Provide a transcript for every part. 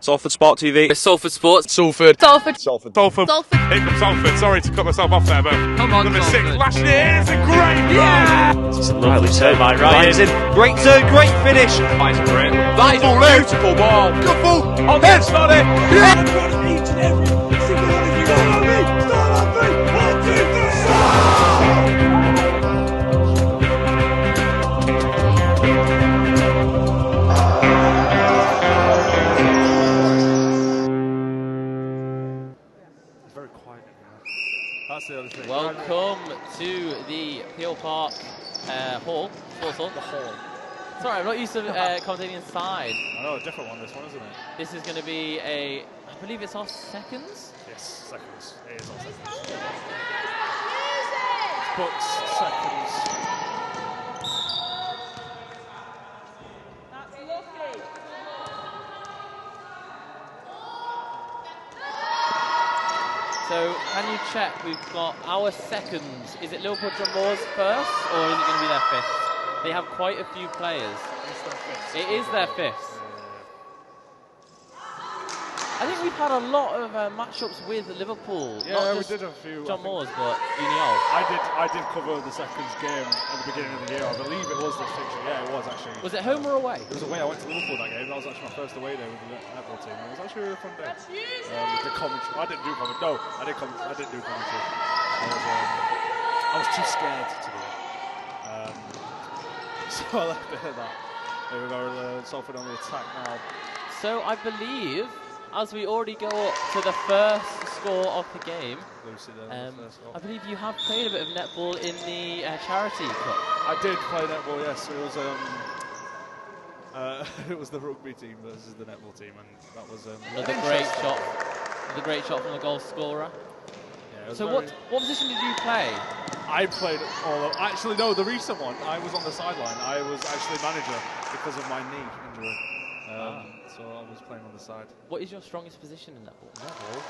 Salford Sport TV. It's Salford Sports. Salford. Salford. Salford. Salford. Salford. Hey, from Salford. Sorry to cut myself off there, but come on, number Salford. 6 lashing it. It's a great goal. Yeah! It's a lovely turn by Ryan. Great turn, great finish. That is great. That is a beautiful ball. Good ball. On the Sonny. Yeah. I've got each and every single one of you. Start on me. Start on me. 1, 2, 3. Welcome to the Peel Park Hall. Sports Hall. The Hall. Sorry, I'm not used to commentating inside. I know, a different one, this one, isn't it? This is going to be I believe it's our seconds? Yes, seconds. It is our seconds. It's Bucks, seconds. That's lucky. So, can you check? We've got our seconds. Is it Liverpool John Moores first, or is it going to be their fifth? They have quite a few players. It's their fifth. It is their fifth. I think we've had a lot of matchups with Liverpool. Yeah, not we just did a few. John Moores, but Uniol. I did cover the seconds game at the beginning of the year. I believe it was this fixture. Yeah, it was actually. Was it home or away? It was away. I went to Liverpool that game. That was actually my first away day with the netball team. It was actually a really fun day. The commentary. I didn't do commentary. No, I didn't do commentary. I was too scared to do it. So I left it at that. There we go. Salford on the attack now. So I believe, as we already go up to the first score of the game, Lucy there, the first goal. I believe you have played a bit of netball in the charity cup. I did play netball, yes. It was it was the rugby team versus the netball team, and that was another great shot. Another great shot from the goal scorer. Yeah, so what position did you play? I played all of, actually no, the recent one, I was on the sideline. I was actually manager because of my knee injury. So I was playing on the side. What is your strongest position in netball? Netball?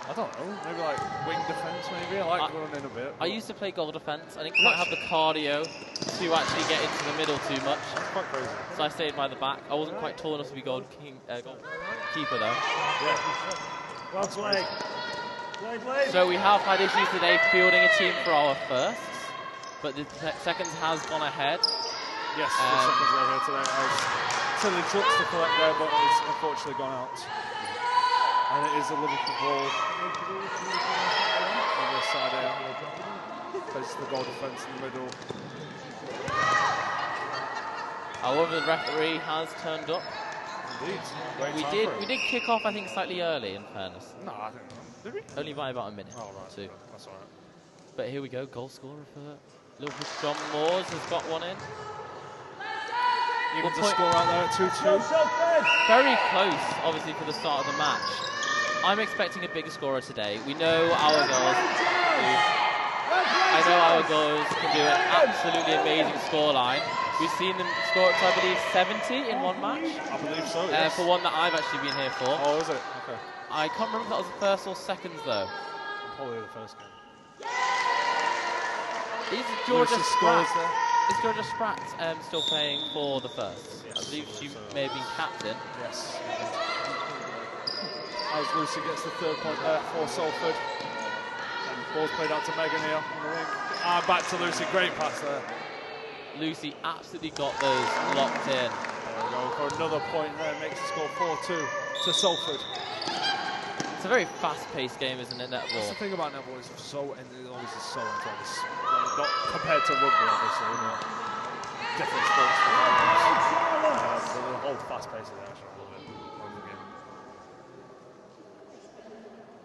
I don't know, maybe like wing defence maybe. I like going in a bit. I used to play goal defence. I didn't quite have the cardio to actually get into the middle too much. That's quite crazy. So I stayed by the back. I wasn't quite tall enough to be goalkeeper though. Yeah. Well played. So we have had issues today fielding a team for our firsts, but the seconds has gone ahead. Yes, the seconds are here today. I was silly trucks to collect there, but it's unfortunately gone out. And it is a Liverpool ball on this side here. Places the goal defence in the middle. However, the referee has turned up. Indeed. We did kick off, I think, slightly early, in fairness. No, I think not. Did we? Only by about a minute or two. That's alright. But here we go, goal scorer for Liverpool. John Moores has got one in. Even the score out there at 2-2. Very close, obviously, for the start of the match. I'm expecting a bigger scorer today. We know our girls. I know our girls can do an absolutely amazing scoreline. We've seen them score up to, I believe, 70 in one match. I believe so, yes. For one that I've actually been here for. Oh, is it? Okay. I can't remember if that was the first or seconds, though. Probably the first game. Is Georgia Spratt still playing for the first? Yes, I believe she may have been captain. Yes. As Lucy gets the third point there for Salford. And ball's played out to Megan here on the wing. And back to Lucy, great pass there. Lucy absolutely got those locked in. There we go for another point there, makes the score 4-2 to Salford. It's a very fast-paced game, isn't it, netball? That's the thing about netball, it's so intense. Like, not compared to rugby, obviously, you know. Different sports. But the whole fast pace of it, actually, I love it. Love the game.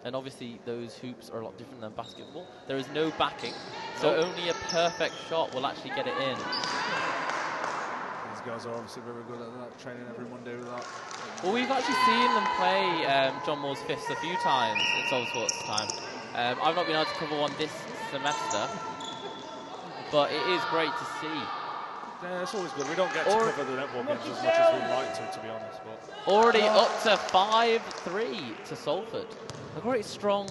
And obviously, those hoops are a lot different than basketball. There is no backing, so only a perfect shot will actually get it in. These guys are obviously very good at that, training every Monday with that. Well, we've actually seen them play John Moore's fifths a few times in Salford Sports time. I've not been able to cover one this semester, but it is great to see. Yeah, it's always good. We don't get to cover the netball games as much as we'd like to be honest. But already up to 5-3 to Salford. A great strong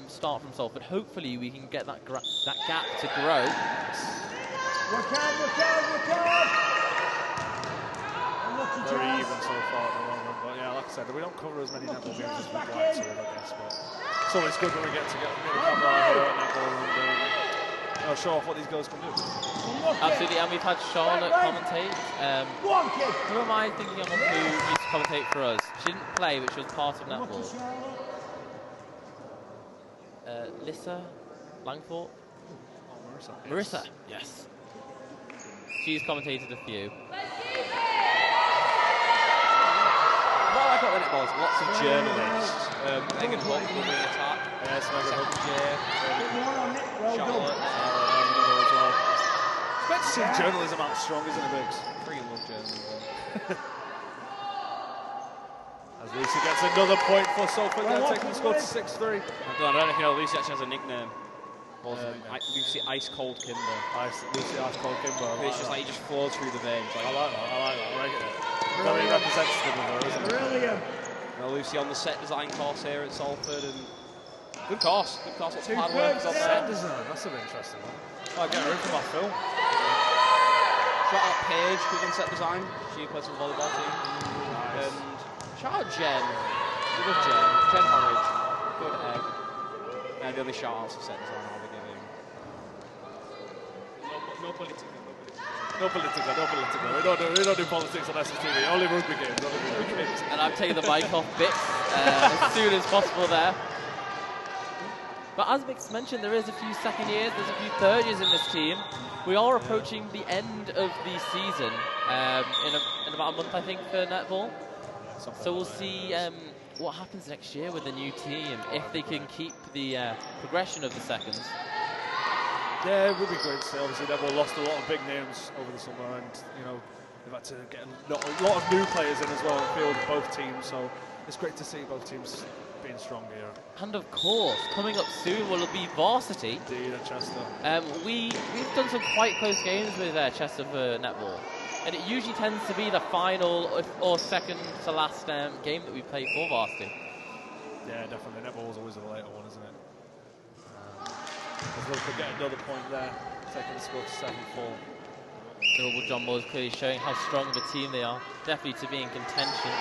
start from Salford. Hopefully we can get that gap to grow. Look out! Very even so far at the moment, but yeah, like I said, we don't cover as many netball games as we'd like to, I guess, but it's always good when we get to get the camera out here at netball and show off what these girls can do. Absolutely, and we've had Charnock commentate. Who am I thinking of who used to commentate for us? She didn't play, but she was part of netball. Lissa Langthorpe? Oh, Marissa, yes. She's commentated a few. What I like about the netball is lots of journalists. Megan Hook will be attack. Yes, Megan Hook. Charlotte. As well. It's great to see journalism out strong, isn't it, Biggs? Freaking love journalism. As Lucy gets another point for Salford, they're taking the score to 6-3. I don't know if you know, Lucy actually has a nickname. Lucy Ice Cold Kimber. Lucy Ice Cold Kimber. It's just like he just flows through the veins. Like, I like that. I like it. Very representative of her, isn't it? Brilliant. You know, Lucy on the set design course here at Salford, and good course, lots of hard work on Set there. design, that's an interesting one. I'll get her in for my film. Shout out Paige, who done set design. She plays for the volleyball team. Nice. And shout out Jen. We love Jen. Jen Horridge. Good egg. And the only shout outs for set design I'll be giving. No political. No political. We don't do politics on SSTV. Only rugby games. And I'm taking the mic off Bix as soon as possible there. But as Bix mentioned, there is a few second years, there's a few third years in this team. We are approaching the end of the season in about a month, I think, for netball. So we'll see what happens next year with the new team, if they can keep the progression of the seconds. Yeah, it would be great to see. Obviously, Netball lost a lot of big names over the summer, and they've had to get a lot of new players in as well and field both teams. So it's great to see both teams being strong here. And of course, coming up soon will be varsity. Indeed, at Chester. We've done some quite close games with Chester for netball, and it usually tends to be the final or second to last game that we play for varsity. Yeah, definitely. Netball is always a later one, isn't it? As well, get another point there, taking the score to 7-4. Liverpool John Moore is clearly showing how strong of a team they are, definitely to be in contention.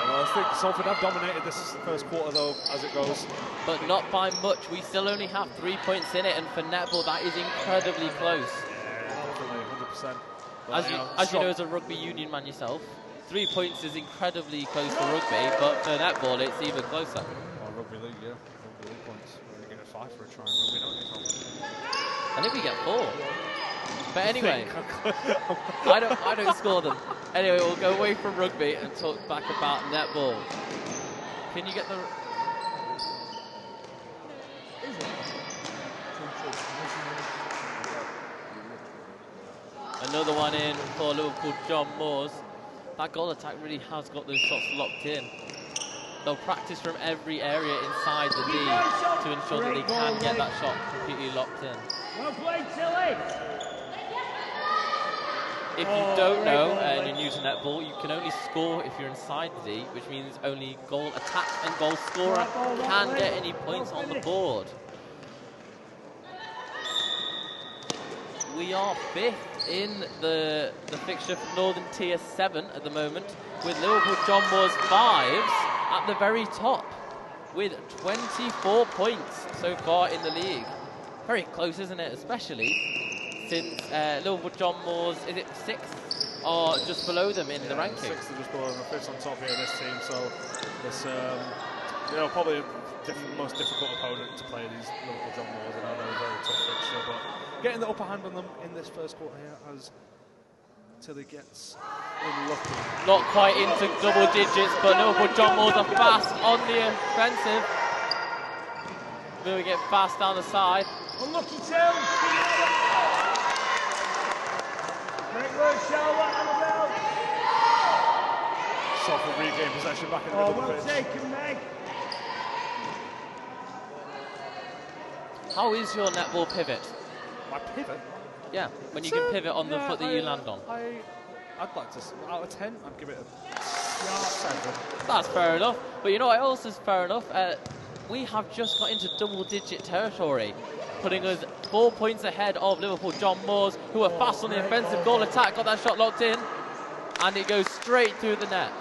Well, I think Salford have dominated this first quarter though, as it goes. But not by much. We still only have 3 points in it, and for netball that is incredibly close. Yeah, definitely, 100%. But, As you know, as a rugby union man yourself, 3 points is incredibly close for rugby, but for netball it's even closer. Well, rugby league, yeah. Rugby league points. We're going to get a 5 for a try in rugby, don't you? I think we get 4. But anyway, I don't score them. Anyway, we'll go away from rugby and talk back about netball. Can you get the... Another one in for Liverpool John Moores. That goal attack really has got those shots locked in. They'll practice from every area inside the D to ensure that they can get that shot completely locked in. Well played, Tilly. If you don't know and you're new to netball, you can only score if you're inside the D, which means only goal attack and goal scorer can get any points on the board. We are 5th in the fixture for Northern Tier 7 at the moment, with Liverpool John Moores 5s at the very top, with 24 points so far in the league. Very close, isn't it? Especially since Liverpool John Moores, is it 6th or just below them in the rankings? 6th are just below them, 5th on top here in this team, so it's probably the most difficult opponent to play these Liverpool John Moores. I know they're a very tough fixture, but getting the upper hand on them in this first quarter here as Tilly gets unlucky. Not quite into double digits, but Liverpool John Moores are fast on the offensive. Moving it fast down the side. Unlucky too. Great work, Charlotte, Annabelle. Salford regain possession back in the middle of the pitch. Well taken, Meg. How is your netball pivot? My pivot? Yeah, when you can pivot on the foot that you land on. I'd like to, out of 10, I'd give it a 7. That's fair enough. But you know what else is fair enough? We have just got into double-digit territory, putting us 4 points ahead of Liverpool John Moores, who are fast on the offensive goal attack, got that shot locked in, and it goes straight through the net.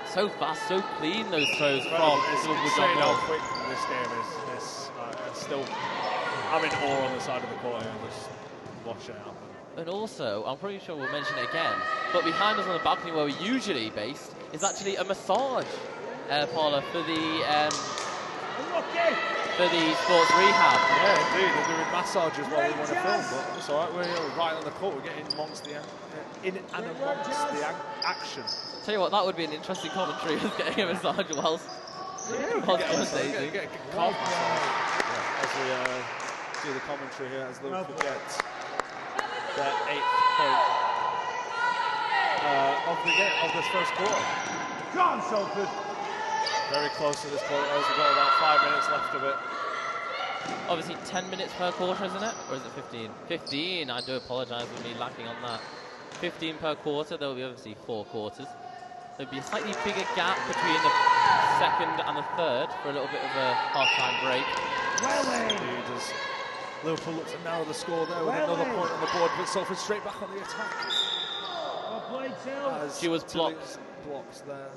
So fast, so clean, those throws from It's John insane how Moore. quick this game is. Still, I'm in awe on the side of the court and just watching it happen. And also, I'm pretty sure we'll mention it again, but behind us on the balcony where we're usually based is actually a massage parlour for the sports rehab. Yeah, indeed. They're doing massages while we want to film, but it's all right. We're right on the court. We're getting amongst the action. Tell you what, that would be an interesting commentary, is getting a massage whilst commentating. Get a calf massage as we do the commentary here, as Liverpool get their 8th point of this first quarter. Go on, Salford. Very close to this point, as we've got about 5 minutes left of it. Obviously 10 minutes per quarter, isn't it? Or is it 15? 15, I do apologise for me lacking on that. 15 per quarter, there will be obviously 4 quarters. There'll be a slightly bigger gap between the second and the third for a little bit of a half-time break. Indeed, as Liverpool look to narrow the score there with another point on the board, but Salford straight back on the attack. She was blocked. Blocks there.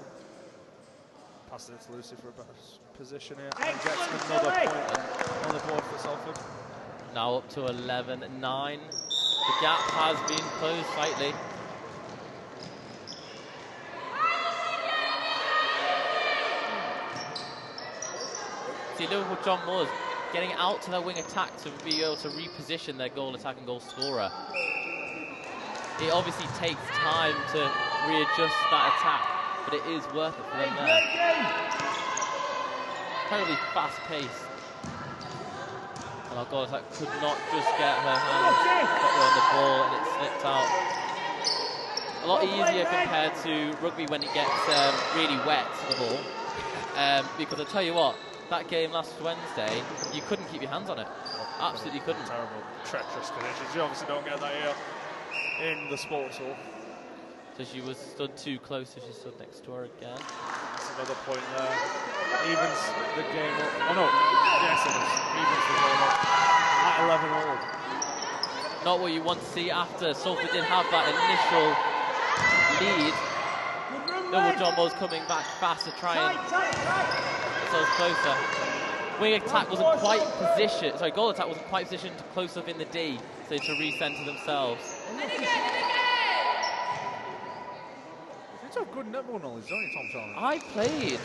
Passed it to Lucy for a better position here. And gets another point on the board for Salford. Now up to 11-9. The gap has been closed slightly. See, Liverpool John Moore's getting out to their wing attack to be able to reposition their goal attack and goal scorer. It obviously takes time to readjust that attack, but it is worth it for them there. Incredibly fast pace. And our goal attack could not just get her hands on the ball, and it slipped out. A lot easier compared to rugby when it gets really wet, the ball. Because I tell you what, that game last Wednesday, you couldn't keep your hands on it. Absolutely couldn't. Terrible, treacherous conditions. You obviously don't get that here in the sports hall. So she was stood too close, so she stood next to her again. That's another point there. Evens the game up. Oh no, yes it is. Evens the game up at 11 all. Not what you want to see after Salford did have that initial lead. Liverpool John Moore's coming back fast to try and get those closer. Wing attack wasn't quite positioned, sorry, goal attack wasn't quite positioned close up in the D, so to recenter themselves. You have good netball knowledge, don't you, Tom Charnock? I played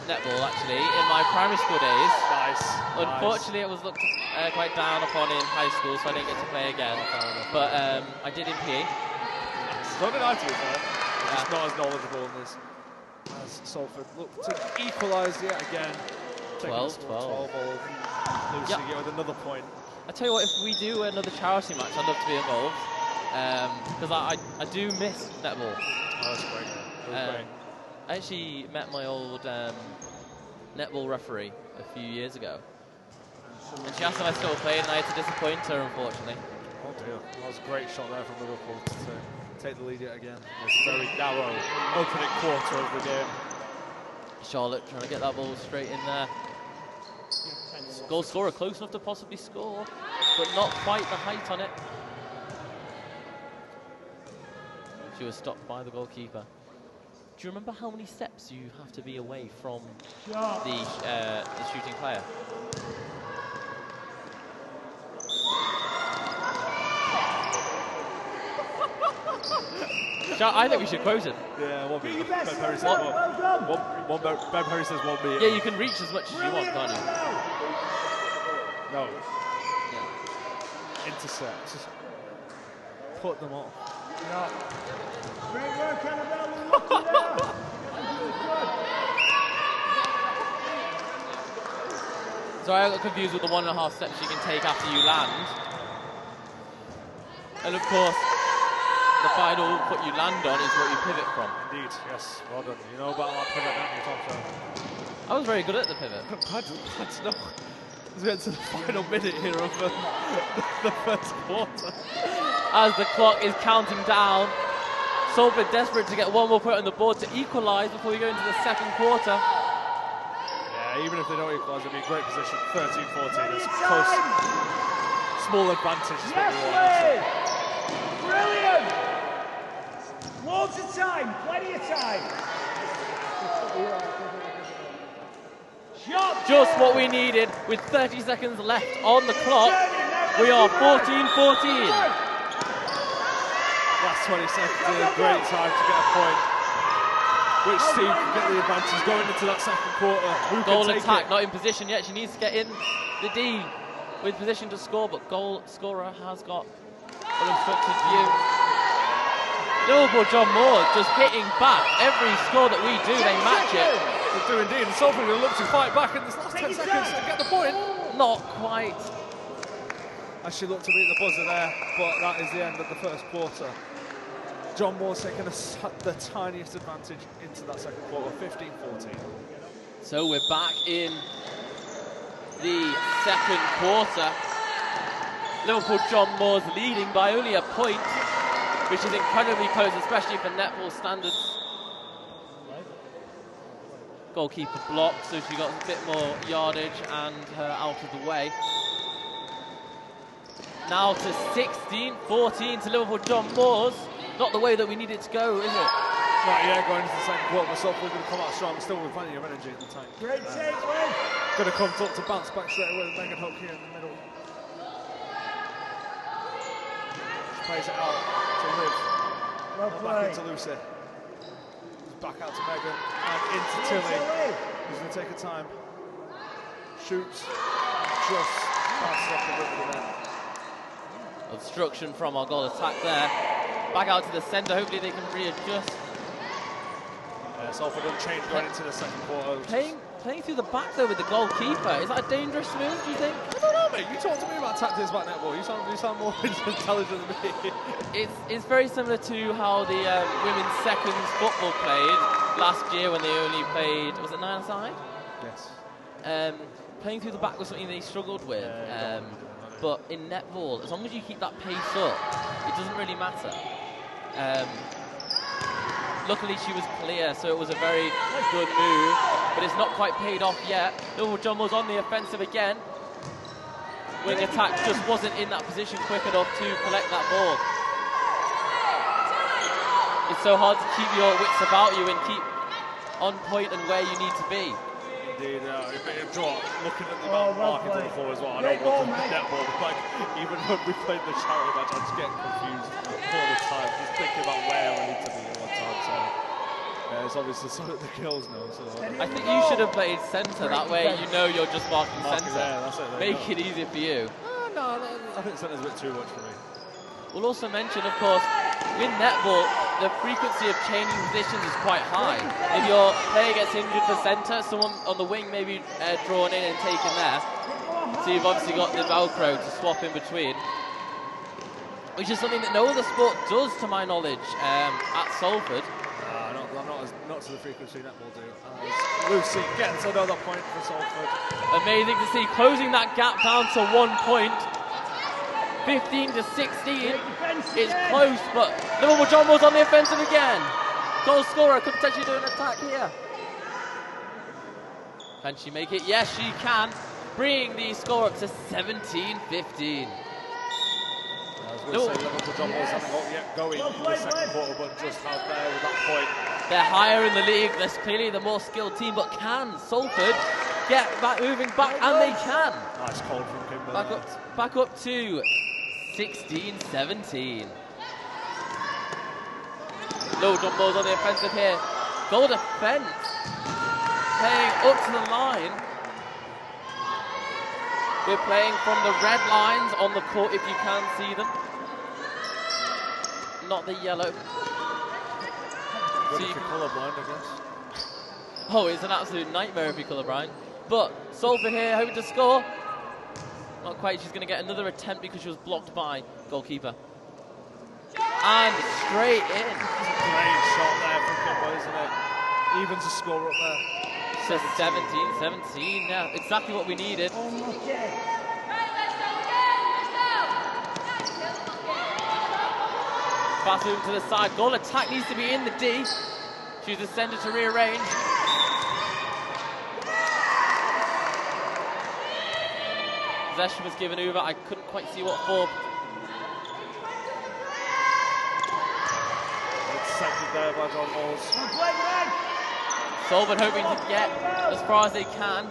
netball actually in my primary school days. Nice. Unfortunately, it was looked quite down upon in high school, so I didn't get to play again. But I did in PE. So did I, to be fair. Just not as knowledgeable in this as Salford look to equalise yet again. 12 all. Lucy get with another point. I tell you what, if we do another charity match, I'd love to be involved. Because I do miss netball. Oh, that's great. Great. I actually met my old netball referee a few years ago. And she asked if I still played, and I had to disappoint her, unfortunately. Oh dear. That was a great shot there from Liverpool to take the lead yet again. This very narrow opening quarter of the game. Charlotte trying to get that ball straight in there. Goal scorer close enough to possibly score, but not quite the height on it. She was stopped by the goalkeeper. Do you remember how many steps you have to be away from the shooting player? I think we should quote it. Yeah, 1 metre. Ben Perry says Ben Perry says 1 metre. Yeah, you can reach as much as you want, can't you? No. Yeah. Intercept. Just put them off. No. Great work, Annabelle. We're looking now. So I got confused with the 1.5 steps you can take after you land. And of course, the final foot you land on is what you pivot from. Indeed, yes. Well done. You know about that pivot, don't you, Tom Charnock? I was very good at the pivot. Glad to know. Let's get to the final minute here of the first quarter. As the clock is counting down, Salford desperate to get one more point on the board to equalise before we go into the second quarter. Yeah, even if they don't equalise, it'll be a great position. 13-14. It's close. Small advantage is what we want. Brilliant! Loads of time, plenty of time. Just what we needed with 30 seconds left on the clock. We are 14-14. Last 20 seconds is a great time to get a point. Which team can get the advantage going into that second quarter? Who can Goal take attack, it? not in position yet. She needs to get in the D with position to score, but goal scorer has got an obstructed view. Liverpool John Moore just hitting back. Every score that we do, they match it. They do indeed, and Salford will look to fight back in this last 10 seconds and get the point. Not quite. As she looked to beat the buzzer there, but that is the end of the first quarter. John Moore's taking the tiniest advantage into that second quarter, 15-14. So we're back in the second quarter. Liverpool John Moore's leading by only a point, which is incredibly close, especially for netball standards. Goalkeeper blocked, so she got a bit more yardage and her out of the way. Now to 16-14 to Liverpool John Moore's. Not the way that we need it to go, is it? Right, yeah, going into the second quarter, but Salford going to come out strong, still with plenty of energy in the tank. Great save, Wayne. Going to come to bounce back straight away with Megan Hook here in the middle. She plays it out to Liv. Well Back played. into Lucy. Back out to Megan and into Tilly, who's going to take her time. Shoots, just passes off the rim of the net. Obstruction from our goal attack there. Back out to the centre, hopefully they can readjust. Salford unchanged going into the second quarter. Playing through the back though with the goalkeeper. Is that a dangerous move, do you think? I don't know, mate. You talk to me about tactics about netball. You sound more intelligent than me. It's very similar to how the women's seconds football played last year when they only played, was it 9-a-side? Yes. Playing through the back was something they struggled with. But in netball, as long as you keep that pace up, it doesn't really matter. Luckily she was clear, so it was a very good move, but it's not quite paid off yet. Liverpool John was on the offensive again. Wing attack just wasn't in that position quick enough to collect that ball. It's so hard to keep your wits about you and keep on point and where you need to be. Indeed, looking at the amount of marking on the floor as well. I don't want to netball, but like, even when we played the charity match, I just get confused all the time, just thinking about where I need to be all the time. So it's obviously something the girls know. So I think you should have played centre, that way you know you're just marking centre. That's it, Make it easier for you. No, I think centre's a bit too much for me. We'll also mention, of course, in netball, the frequency of changing positions is quite high. If your player gets injured for centre, someone on the wing may be drawn in and taken there. So you've obviously got the Velcro to swap in between, which is something that no other sport does, to my knowledge, at Salford. Not to the frequency netball do. Lucy gets another point for Salford. Amazing to see, closing that gap down to 1 point. 15-16. It's close, but Liverpool John was on the offensive again. Goal scorer could potentially do an attack here. Can she make it? Yes, she can. Bringing the score up to 17-15. Liverpool John Moores haven't got yet going in the second quarter, but just out there with that point. They're higher in the league. They're clearly the more skilled team, but can Salford get back moving back? And they can. Nice call from Kimberly. Back up to 16-17. Low jump balls on the offensive here. Goal defense. Playing up to the line. We're playing from the red lines on the court, if you can see them. Not the yellow. So you can colourblind, I guess. Oh, it's an absolute nightmare if you're colourblind. But Salford here hoping to score. Not quite. She's going to get another attempt because she was blocked by goalkeeper. And straight in. Great shot there from Kimbo, isn't it? Even to score up there. So 17-17, yeah, exactly what we needed. Fast moving to the side. Goal attack needs to be in the D. She's descended to rearrange. Possession was given over. I couldn't quite see what for. It's second there by John Moores. Salford hoping to get as far as they can.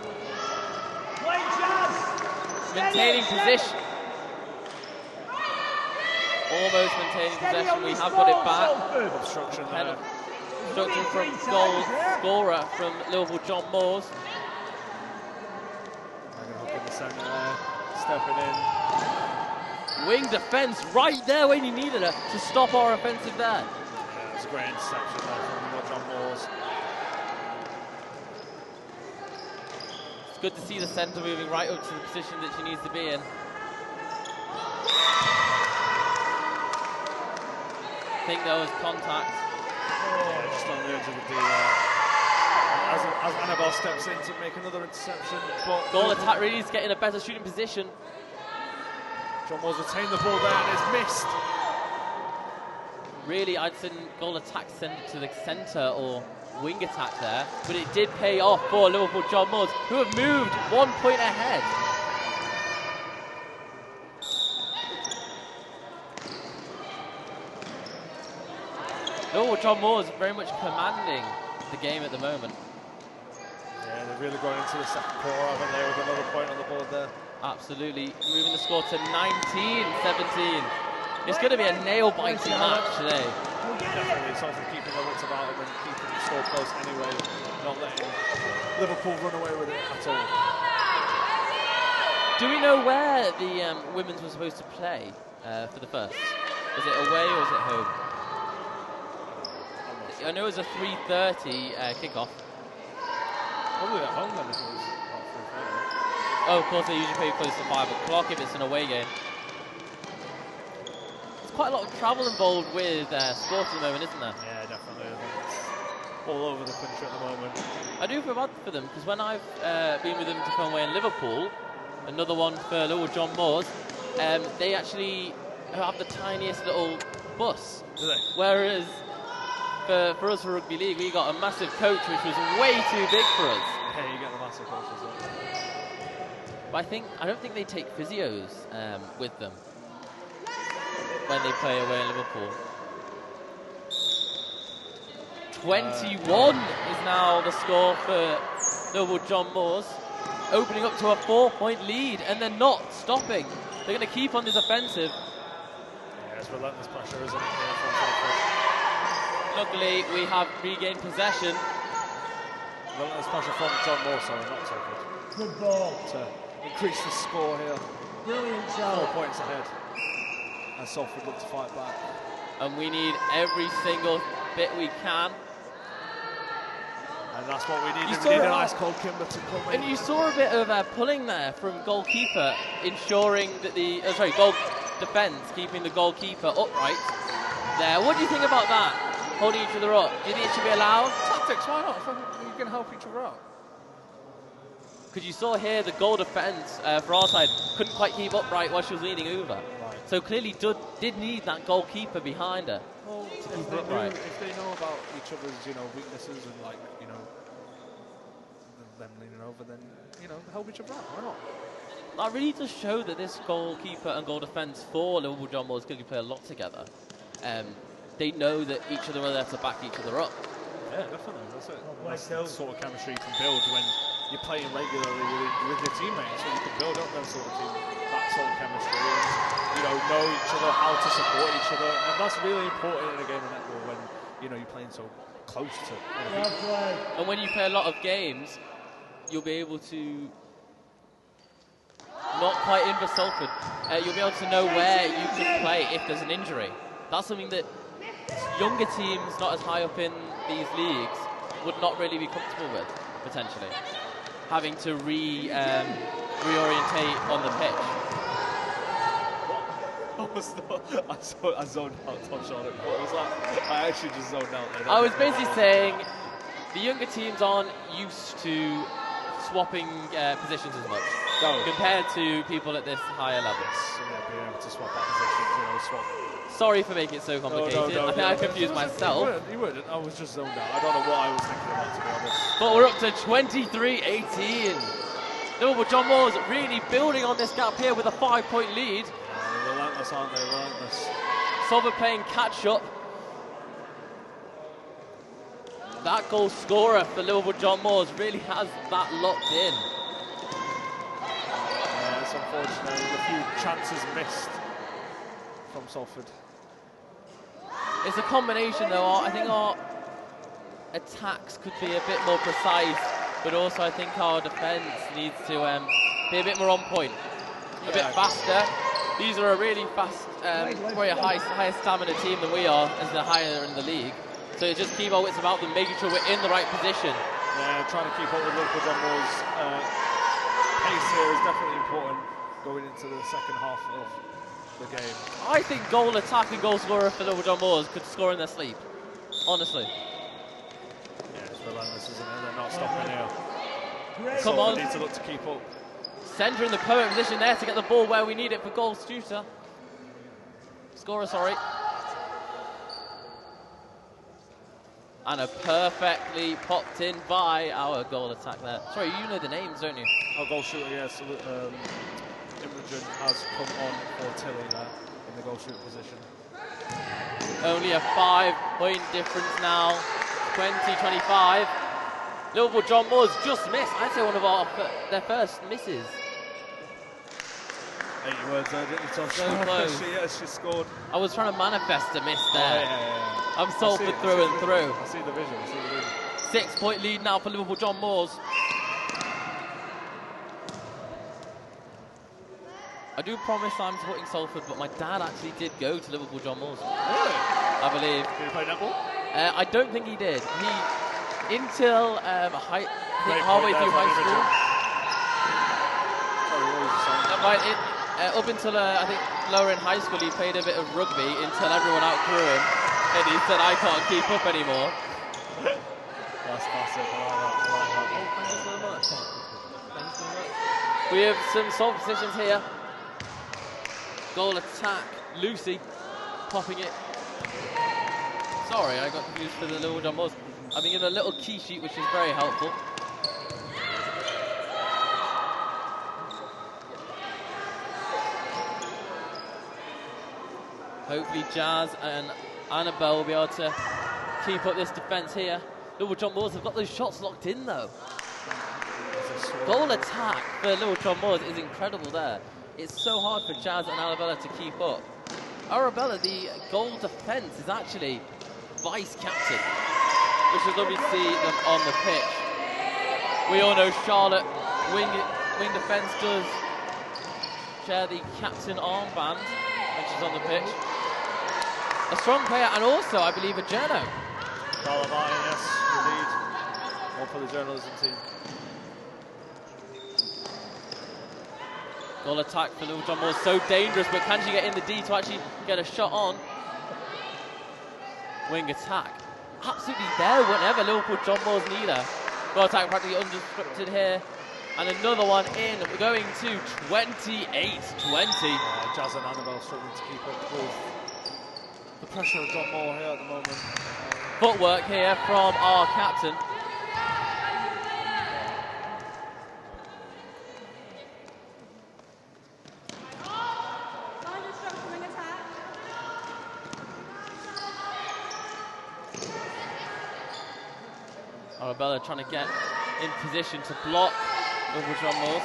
Maintaining position. Almost maintaining possession. We have got it back. Obstruction there. Obstruction from goal scorer from Liverpool, John Moores. Hook in the centre there. Stepping in. Wing defence right there when you needed it to stop our offensive there. Yeah, it was a great interception there from John Moores. It's good to see the centre moving right up to the position that she needs to be in. I think there was contact. Yeah, just on the edge of the D as Annabelle steps in to make another interception. But Goal attack really is getting a better shooting position. John Moores retained the ball there and is missed. Really, I'd send goal attack sent to the centre or wing attack there, but it did pay off for Liverpool John Moores, who have moved 1 point ahead. Liverpool John Moores very much commanding the game at the moment. Yeah, they're really going into the second quarter, haven't they, with another point on the board there. Absolutely, moving the score to 19-17. It's going to be a nail-biting match today. Definitely, it's also keeping the wits about them and keeping the score close anyway, not letting Liverpool run away with it at all. Do we know where the women's were supposed to play for the first? Is it away or is it home? I know it was a 3:30 kickoff. Probably at home then if it was about 3:30. Oh, of course, they usually play close to 5 o'clock if it's an away game. There's quite a lot of travel involved with sport at the moment, isn't there? Yeah, definitely. I think it's all over the country at the moment. I do feel bad for them, because when I've been with them to come away in Liverpool, another one for little John Moores, they actually have the tiniest little bus. Do they? Whereas for us for Rugby League, we got a massive coach which was way too big for us. Yeah, you get the massive coaches there. But I don't think they take physios with them when they play away in Liverpool. 21 is now the score for Liverpool John Moores, opening up to a 4-point lead, and they're not stopping. They're going to keep on this offensive. Yeah, it's relentless pressure, isn't it? From Salford. Luckily, we have regained possession. Relentless pressure from John Moore, sorry, not Salford. Good ball. To increase the score here. Brilliant 4 job. points ahead. And Salford look to fight back. And we need every single bit we can. And that's what we need. You We saw need it- an ice cold Kimber to come in. And you saw a bit of pulling there from goalkeeper, ensuring that goal defence, keeping the goalkeeper upright there. What do you think about that? Holding each other up. Do you think it should be allowed? Tactics, why not? You can help each other out. Because you saw here the goal defence for our side couldn't quite keep upright while she was leaning over. Right. So clearly did need that goalkeeper behind her. Well, keep if it upright. they know about each other's, weaknesses and them leaning over, then help each other out. Why not? That really does show that this goalkeeper and goal defence for Liverpool John Moores can play a lot together. They know that each other are there to back each other up. Yeah, definitely. That's it. That's the sort of chemistry you can build when you're playing regularly with your teammates. So you can build up that sort of chemistry and know each other, how to support each other, and that's really important in a game of netball when you're playing so close to. And when you play a lot of games, you'll be able to not quite in for Salford. You'll be able to know where you can play if there's an injury. That's something that younger teams not as high up in these leagues would not really be comfortable with, potentially. Having to reorientate on the pitch. I zoned out on Charnock. What was that? I actually just zoned out there. I was basically saying the younger teams aren't used to swapping positions as much compared to people at this higher level. So yeah, being able to swap that position, swap. Sorry for making it so complicated. I think I confused myself. You wouldn't. I was just zoned out. I don't know what I was thinking about, to be honest. But we're up to 23-18. Liverpool John Moores really building on this gap here with a 5-point lead. They're relentless, aren't they? Relentless. Salford playing catch up. that goal scorer for Liverpool, John Moores, really has that locked in. Yeah, it's unfortunate. There's a few chances missed from Salford. It's a combination though. I think our attacks could be a bit more precise, but also I think our defence needs to be a bit more on point, a bit faster. These are a really fast, probably a higher stamina team than we are, as they're higher in the league. So just keep our wits about them, making sure we're in the right position. Yeah, trying to keep up with Liverpool John Moore's pace here is definitely important going into the second half of the game. I think goal attack and goal scorer for Liverpool John Moores could score in their sleep, honestly. Yeah, it's relentless, isn't it? They're not stopping here. Come on. Need to look to keep up. Centre in the perfect position there to get the ball where we need it for goal shooter. Scorer, sorry. And a perfectly popped in by our goal attack there. Sorry, you know the names, don't you? Our goal shooter, yes. Imogen has come on for Tilly there in the goal shooter position. Only a 5-point difference now. 20-25. Liverpool John Moores just missed. I'd say one of their first misses. 80 words there, didn't you, Tom? So close. She scored. I was trying to manifest a miss there. Yeah. I'm Salford through and through. I see the vision. 6-point lead now for Liverpool John Moores. I do promise I'm supporting Salford, but my dad actually did go to Liverpool John Moores. Really? I believe. Did he play netball? I don't think he did. Until halfway through high school. Sorry, what was you saying? Up until I think lower in high school, he played a bit of rugby until everyone outgrew him, and he said, "I can't keep up anymore." That's classic. I like that. Thank you so much. Thanks so much. We have some soft positions here. Goal attack. Lucy popping it. Sorry, I got confused for the Liverpool John Moores. I've been given a little key sheet, which is very helpful. Hopefully Jazz and Annabelle will be able to keep up this defence here. Liverpool John Moores have got those shots locked in though. Goal attack for Liverpool John Moores is incredible there. It's so hard for Jazz and Arabella to keep up. Arabella, the goal defence, is actually vice-captain, which is lovely to see them on the pitch. We all know Charlotte, wing defence, does share the captain armband when she's on the pitch. A strong player, and also, I believe, a journo. Carla Martin, yes, indeed. More for the journalism team. Goal attack for Liverpool John Moores, so dangerous, but can she get in the D to actually get a shot on? Wing attack. Absolutely there whenever Liverpool John Moores need her. Goal attack practically undistracted here. And another one in. We're going to 28-20. Jazz and Annabelle struggling to keep up with the pressure of John Moore here at the moment. Footwork here from our captain. Arabella trying to get in position to block Liverpool John Moores.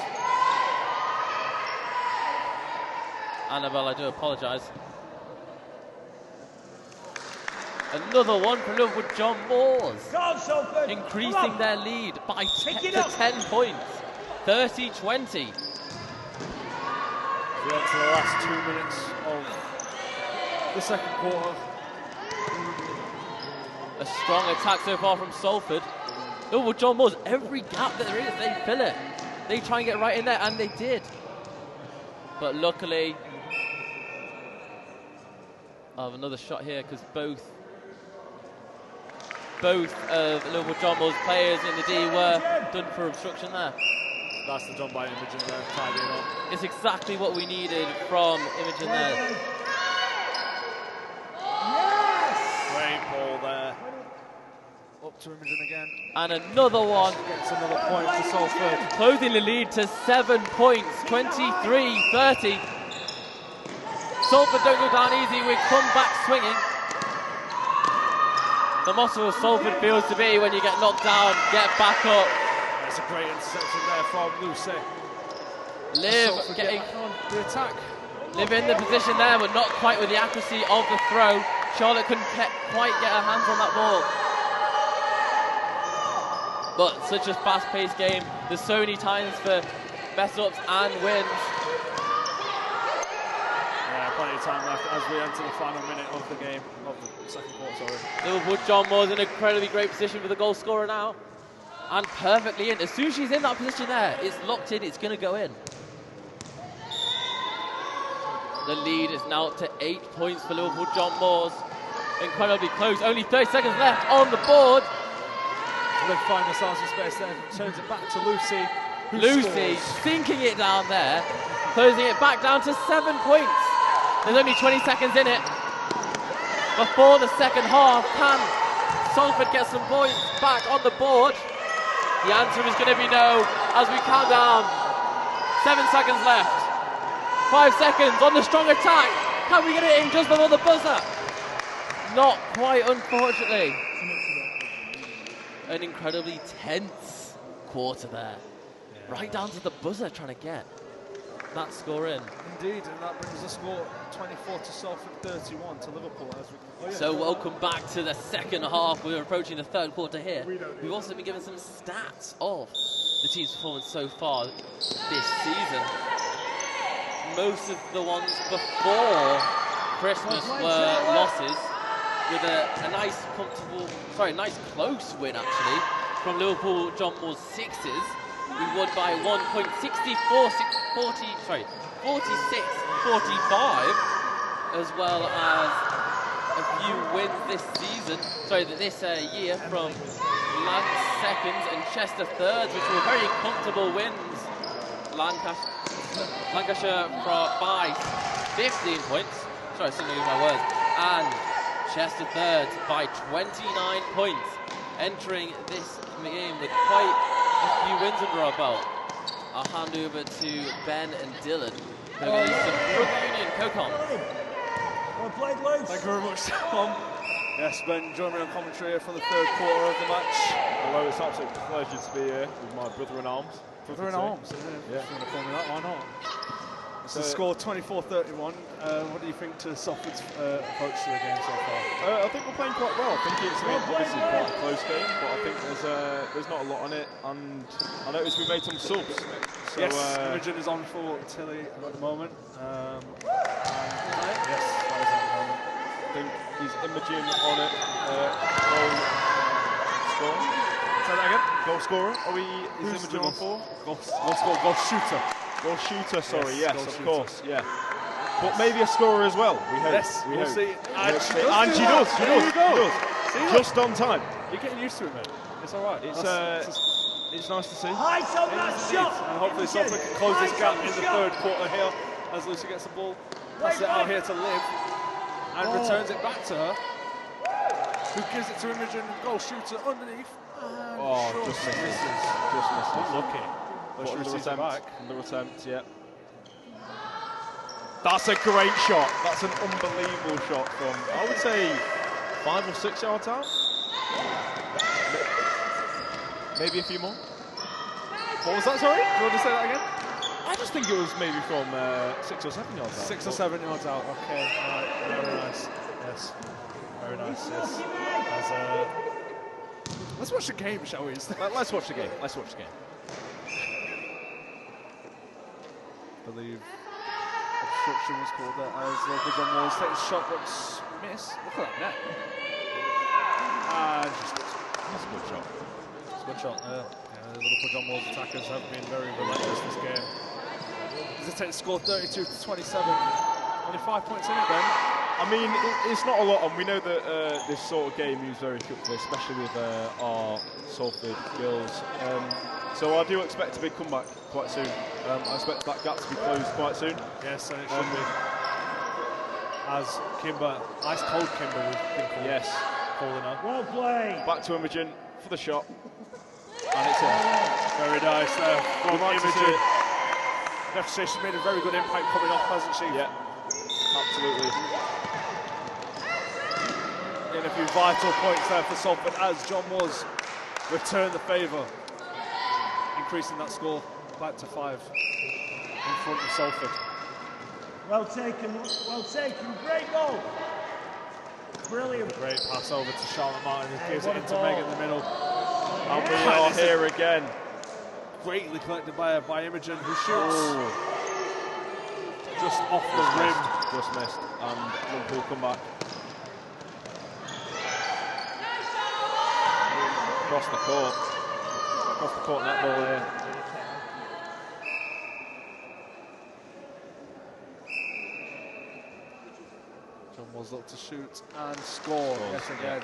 Annabelle, I do apologise. Another one for Liverpool John Moores. Increasing their lead by 10 points. 30-20. We're into the last 2 minutes of the second quarter. A strong attack so far from Salford. Liverpool John Moores, every gap that there is, they fill it. They try and get right in there, and they did. But luckily, I'll have another shot here because both of Liverpool John Moores players in the D were done for obstruction there. That's the done by Imogen there, tidying up. It's exactly what we needed from Imogen there. Great ball there. Up to Imogen again. And another one. Gets another point for Salford. Closing the lead to 7 points, 23-30. Salford don't go down easy, we come back swinging. the motto of Salford feels to be when you get knocked down, get back up. That's a great interception there from Lucy. Liv getting on the attack. Liv in the position there, but not quite with the accuracy of the throw. Charlotte couldn't quite get her hands on that ball. But such a fast-paced game. There's so many times for best-ups and wins. Yeah, plenty of time left as we enter the final minute of the game, of the second quarter, sorry. Liverpool, John Moore's in an incredibly great position for the goal scorer now. And perfectly in. As soon as she's in that position there, it's locked in, it's going to go in. The lead is now up to 8 points for Liverpool, John Moore's. Incredibly close, only 30 seconds left on the board. They find themselves in space there, turns it back to Lucy. Lucy sinking it down there, closing it back down to 7 points. There's only 20 seconds in it. Before the second half, can Salford get some points back on the board? The answer is going to be no as we count down. 7 seconds left. 5 seconds on the strong attack. Can we get it in just before the buzzer? Not quite, unfortunately. An incredibly tense quarter there. Yeah. Right down to the buzzer trying to get that score in. Indeed, and that brings the score 24 to Salford, 31 to Liverpool. So welcome back to the second half. We're approaching the third quarter here. We've also been given some stats of the team's performance so far this season. Most of the ones before Christmas were losses, with a nice close win actually from Liverpool John Moore's Sixes. We won by 46-45, as well as a few wins this year from Lance Seconds and Chester Thirds, which were very comfortable wins. Lancashire by 15 points. Sorry, something with my words. And Chester Thirds by 29 points, entering this game with quite a few wins under our belt. I'll hand over to Ben and Dilan. They're going to do some Rugby Union CoCom. Thank you very much, Tom. Yes, Ben, join me on commentary here for the third quarter of the match. Hello, it's an absolute pleasure to be here with my brother-in-arms. Brother-in-arms, yeah. If you want to call me that, why not? So the score 24-31. What do you think to Salford's approach to the game so far? I think we're playing quite well. I think it's obviously quite a close game, but I think there's not a lot on it. And I noticed we made some subs. So, yes, Imogen is on for Tilly at the moment. Yes, that is at the moment. I think he's Imogen on it. Goal scorer. Say that again. Goal scorer. Is Imogen on for? Goal shooter. Goal shooter, sorry, yes, goal of shooter. course, yeah. But maybe a scorer as well, we hope. Yes, we'll see. And she does. Just on time. You're getting used to it, mate. It's all right. It's nice to see. Height of that shot! And hopefully Salford can close this gap in the third quarter here as Lucy gets the ball, passes it out here to Liv, and returns it back to her, who gives it to Imogen, goal shooter underneath. Just misses. Unlucky. But another attempt, yeah. That's a great shot. That's an unbelievable shot from, I would say, 5 or 6 yards out. Maybe a few more. What was that, sorry? Do you want to say that again? I just think it was maybe from 6 or 7 yards out. 6 or 7 yards out, okay. Alright, very nice. Yes. Very nice, yes. Let's watch the game, shall we? Let's watch the game. I believe obstruction was called there as local John Walls takes a shot, looks miss. Look at that net. That's a good shot. It's a good shot. The Liverpool John Walls attackers have been very relentless this game. They take the score 32-27. Only 5 points in it, Ben. I mean, it's not a lot, and we know that this sort of game is very quickly, especially with our Salford girls. So I do expect a big comeback quite soon. I expect that gap to be closed quite soon. Yes, and it should be. As Kimber, ice cold Kimber, we've been called. Yes. Calling her. Well played. Back to Imogen for the shot. And it's in. Very nice there from Like Imogen. I have to say she's made a very good impact coming off, hasn't she? Yeah, absolutely. getting a few vital points there for Salford as John Moores returned the favour, increasing that score back to 5 in front of Salford. Well taken, great goal. Brilliant. Great pass over to Charlotte Martin, who gives it into Meg in the middle. And we are here again. Greatly collected by Imogen, who shoots just off the rim. Just missed. And Liverpool come back. Across the court. Across the court, netball here. John Moores look to shoot and score yet again.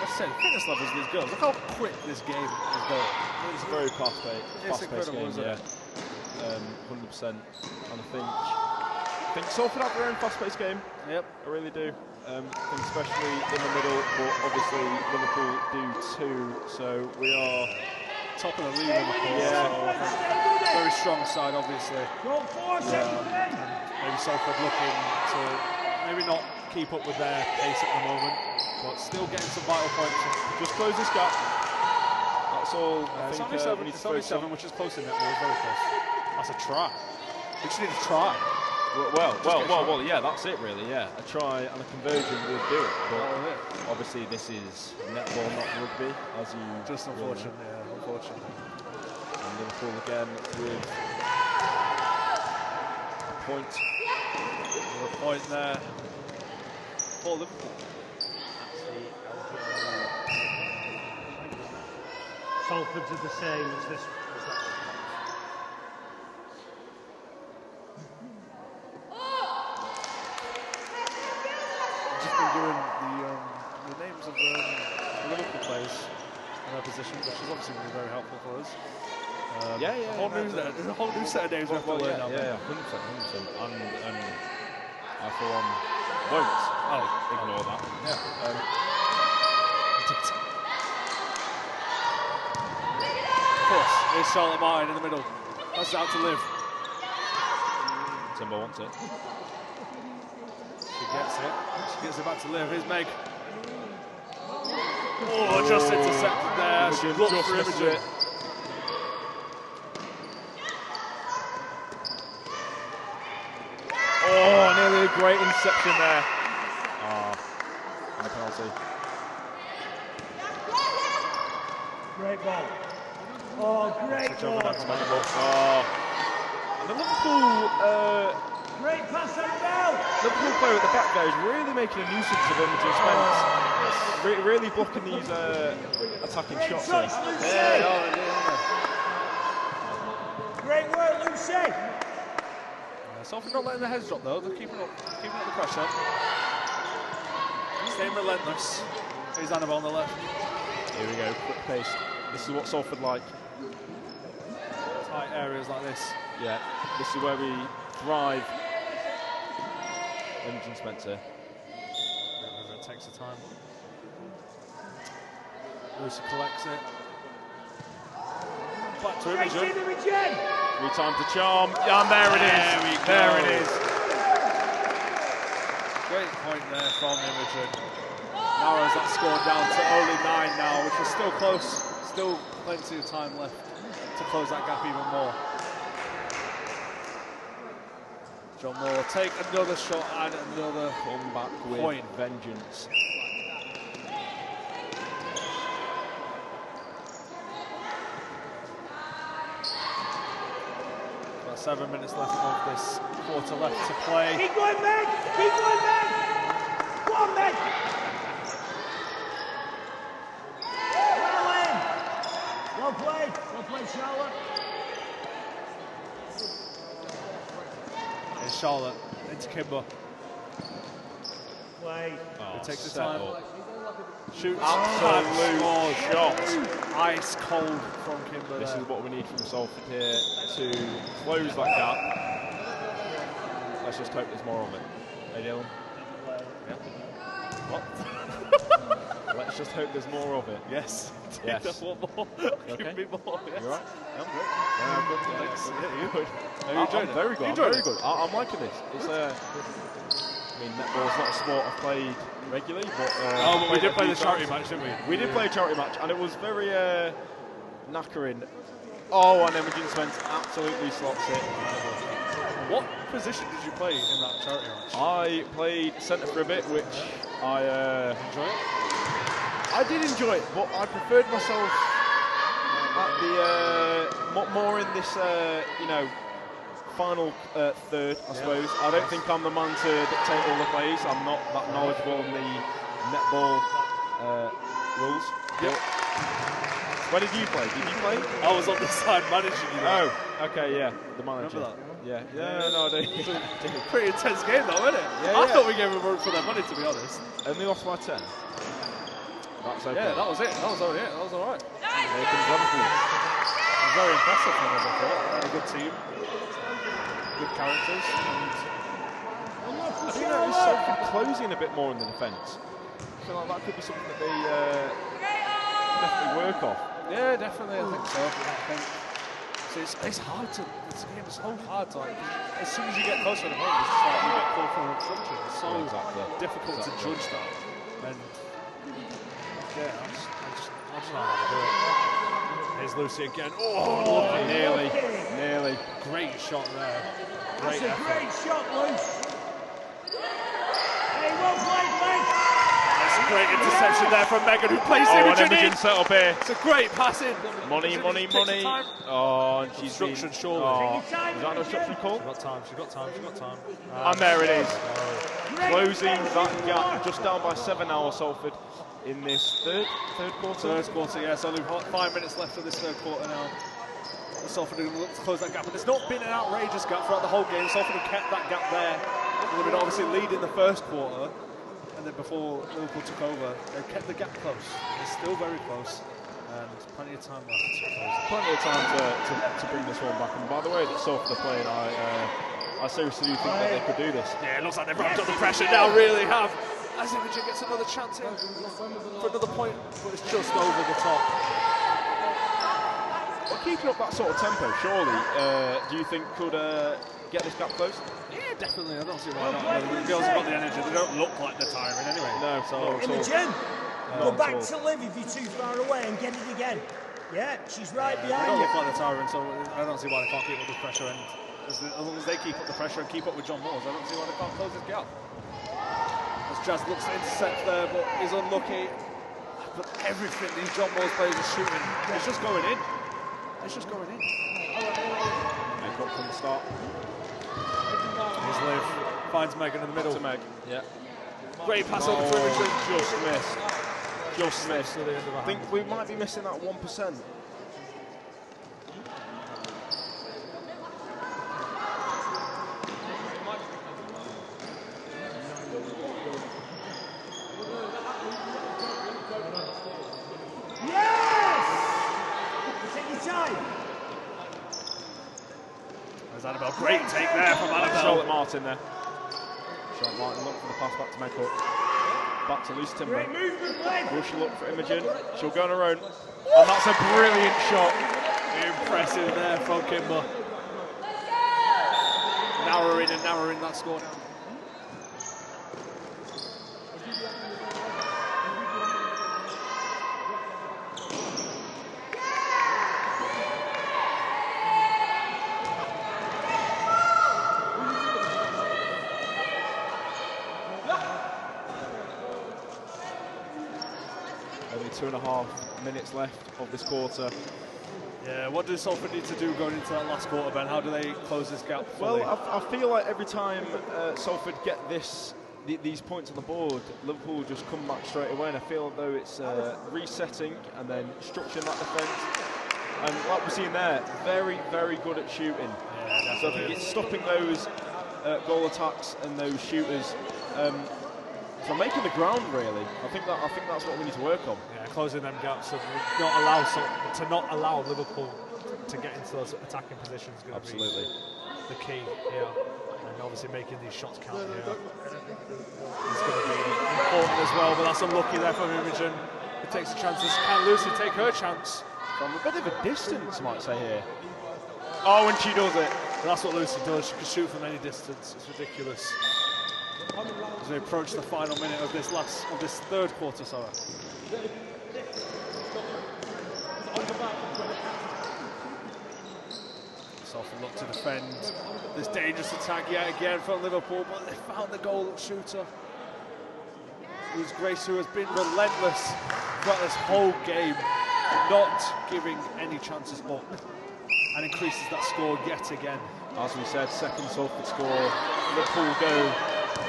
Let's say the fitness levels of these girls. Look how quick this game is going. It's a very fast-paced incredible, game, isn't yeah. it? 100%. And I think Salford have their own fast-paced game. Yep. I really do. I think especially in the middle, but obviously Liverpool do too. So we are top of the league, Liverpool. Yeah. So very strong side, obviously. Don't force it. Maybe Salford looking to maybe not keep up with their pace at the moment, but still getting some vital points. just close this gap. That's all. I It's think only 7, we need to it's only focus on. 7, which is close in netball. Very close. That's a try. We just need a try. Well, yeah, that's it really, yeah. A try and a conversion would do it, but obviously this is netball, not rugby, as you Just will know. unfortunately, yeah, unfortunately. And Liverpool again with a point. Another point there for Liverpool. Salford's are the same as this. Just been doing the names of the Liverpool players and their positions, which is obviously going to be very helpful for us. There's a whole new set of names we have to learn now. Yeah, 100%. And I for one won't ignore that. Yeah. Of course, here's Charlotte Martin in the middle. That's out to Liv. Timber wants it. She gets it. She gets it back to Liv. Here's Meg. Oh, just intercepted there. She looked Just for missed Imogen. it. Oh, nearly a great interception there. And a penalty. Great ball. Oh, great goal. And the Liverpool Great pass on Bell. Liverpool player at the back there is really making a nuisance of Imogen Spence. Really blocking these attacking shots. Touch, Lucy. Great work, Lucy. Salford not letting their heads drop though. They're keeping up the pressure. Staying relentless. Here's Annabelle on the left. Here we go, quick pace. This is what Salford like. Tight areas like this. Yeah, this is where we thrive. Imogen Spencer. It takes the time. Lucy collects it. Back to Great Imogen. Imogen. 3 times the charm, and there it is. There it is. Great point there from Imogen. Narrows that score down to only 9 now, which is still close. Still plenty of time left to close that gap even more. John Moore take another shot and another Come back with point. vengeance. About 7 minutes left of this quarter left to play. Keep going, Meg. Keep going, Meg. Go on, Meg. Well in. Well played. Well played, Charlotte. Here's Charlotte into Kimber. Play. It takes the set time. up. Shoots. Absolute shot. Ice cold from Kimber. This there. is what we need from Salford here to close that gap. Let's just hope there's more of it. Hey Dylan? Yeah. What? Let's just hope there's more of it. Yes. Yes. Just one more. Okay. Give me more. Yes. You alright? Yeah, I'm good. Thanks. Yeah, Yeah, good. Are you enjoying I'm it? very good. You I'm enjoying very it? good. I'm liking this. It's I mean, netball's not a sport I've played regularly, but... but we did play the charity match, didn't we? We did play a charity match, and it was very knackering. Oh, and Imogen Spence absolutely slots it. What position did you play in that charity match? I played centre for a bit, which I... Enjoy it? I did enjoy it, but I preferred myself at the more in this, final third, I suppose. I don't think I'm the man to dictate all the plays. I'm not that knowledgeable in the netball rules. Yep. Where did you play? Did you play? I was on the side managing you. Oh, okay, yeah, the manager. Remember that? Yeah, no, I don't. It was a pretty intense game, though, wasn't it? Yeah, I thought we gave them a run for their money, to be honest. Only lost by 10. That's okay. Yeah, that was it. That was all right. That was all right. Here comes Liverpool. It was very impressive from them, I thought. They had a good team, good characters. I think that is Salford closing a bit more in the defence. I feel like that could be something that they definitely work off. Yeah, definitely. I think so. So it's hard to. It's so hard to. Like, as soon as you get closer to home, it's just like you get caught from obstruction. It's so difficult to judge that. And yeah, I just don't know how to do it. Here's Lucy again. Oh, Nearly. Great shot there. Great That's a effort. great shot, Luce. Hey, well played, mate. That's a great interception there from Megan, who plays Imogen in. Set up here. It's a great pass in. Money. Oh, and she's been... Obstruction, surely. Oh, is that an obstruction call? She's got time. And there it is. Closing that gap, just down by 7 now, Salford, in this third quarter. Third quarter, yes. Only 5 minutes left of this third quarter now. Salford have looked to close that gap, but there's not been an outrageous gap throughout the whole game. Salford have kept that gap there. They've been obviously leading the first quarter, and then before Liverpool took over, they kept the gap close. It's still very close, and plenty of time left to close it. Plenty of time to bring this one back. And by the way that Salford are playing, I seriously do think that they could do this. Yeah, it looks like they've ramped up the pressure now, really have. As Imogen gets another chance in for another point, but it's just over the top. Well, keeping up that sort of tempo, surely, do you think could get this gap closed? Yeah, definitely. I don't see why not. The girls have got the energy. They don't look like they're tiring anyway. No, not at all. Imogen, go Not back at all. to Liv if you're too far away and get it again. Yeah, she's right They behind don't you. look like they're tiring, so I don't see why they can't keep up this pressure. And as long as they keep up the pressure and keep up with John Moores, I don't see why they can't close this gap. As Jazz looks to intercept there, but is unlucky. But everything these John Moores players are shooting, it's just going in. It's just going in. Make up from the start. Here's Liv, finds Megan in the middle. To Meg. Yeah. Great pass over to Imogen. Just missed. Just missed. To the end of the I think hand. we might be missing that 1%. There's Annabelle. Great take there from Annabelle. Charlotte Martin there. Charlotte Martin look for the pass back to make up. Back to Lucy Timber. Will she look for Imogen? She'll go on her own. And that's a brilliant shot. Impressive there from Kimber. Narrowing that score down. Only 2.5 minutes left of this quarter. Yeah, what does Salford need to do going into that last quarter, Ben? How do they close this gap fully? Well, I feel like every time Salford get these points on the board, Liverpool just come back straight away, and I feel as though it's resetting and then structuring that defence. And like we're seeing there, very, very good at shooting. Yeah, So I think it's stopping those goal attacks and those shooters from making the ground, really. I think that's what we need to work on. Yeah, closing them gaps and not allow Liverpool to get into those attacking positions is going to be the key here. And obviously making these shots count here is going to be important as well. But that's unlucky there from Imogen, who takes the chances. Can Lucy take her chance? From a bit of a distance, I might say here. Oh, and she does it. But that's what Lucy does. She can shoot from any distance. It's ridiculous. as we approach the final minute of this third quarter. Sorry. Salford look to defend this dangerous attack yet again from Liverpool, but they found the goal shooter. It was Grace who has been relentless throughout this whole game, not giving any chances up, and increases that score yet again. As we said, second Salford score, Liverpool go.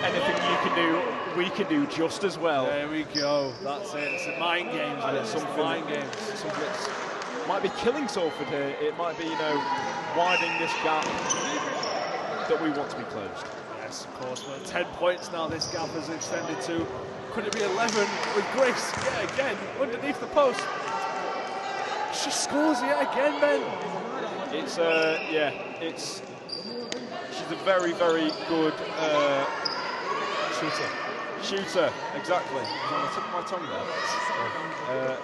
Anything you can do, we can do just as well. There we go. That's it. It's a mind games, and it's something. Mind games. Something that might be killing Salford here. It might be, widening this gap that we want to be closed. Yes, of course. Well, 10 points now. This gap has extended to. Could it be 11 with Grace? Yeah, again underneath the post. She scores yet again, Ben. It's she's a very, very good shooter, exactly. I'm on the tip of my tongue there.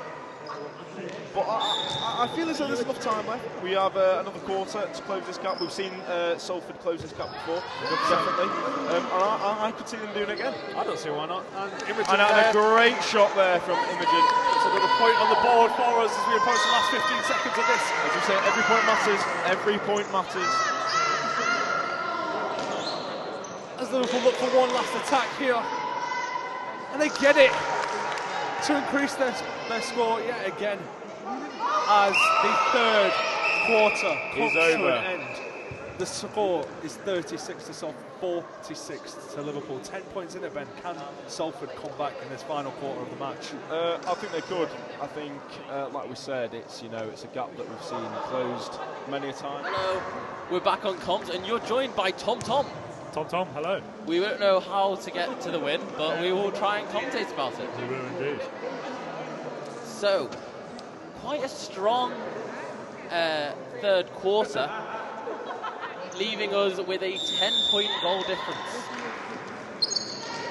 But I feel as though there's enough time left. We have another quarter to close this gap. We've seen Salford close this gap before, definitely. I could see them doing it again. I don't see why not. And Imogen And a great shot there from Imogen. It's another point on the board for us as we approach the last 15 seconds of this. As you say, every point matters. Every point matters. As Liverpool look for one last attack here. And they get it to increase their score yet again. As the third quarter comes to an end. The score is 36 to Salford, 46 to Liverpool. 10 points in it, Ben. Can Salford come back in this final quarter of the match? I think they could. I think, like we said, it's it's a gap that we've seen closed many a time. Hello, we're back on comms, and you're joined by Tom. Tom, hello. We won't know how to get to the win, but we will try and commentate about it. We will indeed. So, quite a strong third quarter, leaving us with a 10-point goal difference.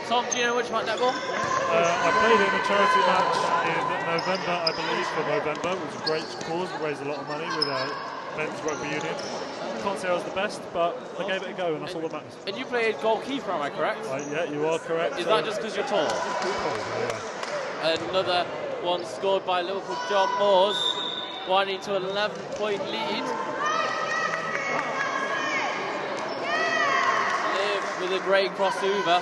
Tom, do you know much about netball? I played in a charity match in November, I believe, for November. It was a great cause. We raised a lot of money with men's rugby union. Can't say I was the best, but I gave it a go, and that's all that matters. And you played goalkeeper, am I correct? Yeah, you are correct. Is that just because you're tall? Yeah. Another one scored by Liverpool John Moores, winding to an 11-point lead. Liv with a great crossover.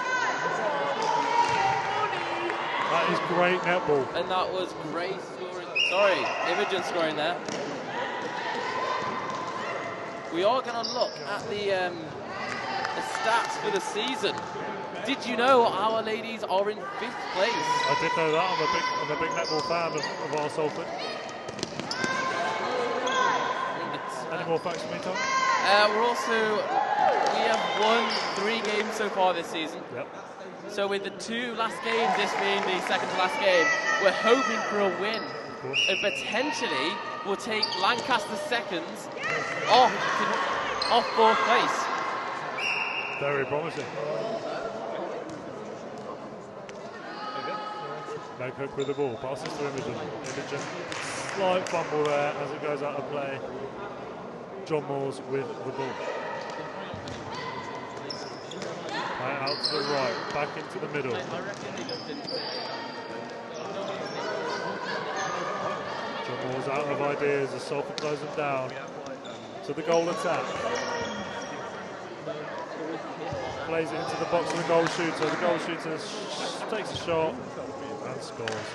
That is great netball. And that was Grace scoring. Sorry, Imogen scoring there. We are going to look at the stats for the season. Did you know our ladies are in 5th place? I did know that. I'm a big netball fan of our Salford. Any more facts for me, Tom? We have won 3 games so far this season. Yep. So with the 2 last games, this being the second to last game, we're hoping for a win. And potentially we'll take Lancaster seconds off 4th place. Very promising. No Cook with the ball, passes to Imogen. Slight fumble there as it goes out of play. John Moores with the ball. Right out to the right, back into the middle. John Moores out of ideas as Salford close them down to the goal attack. Plays it into the box of the goal shooter. The goal shooter takes a shot and scores.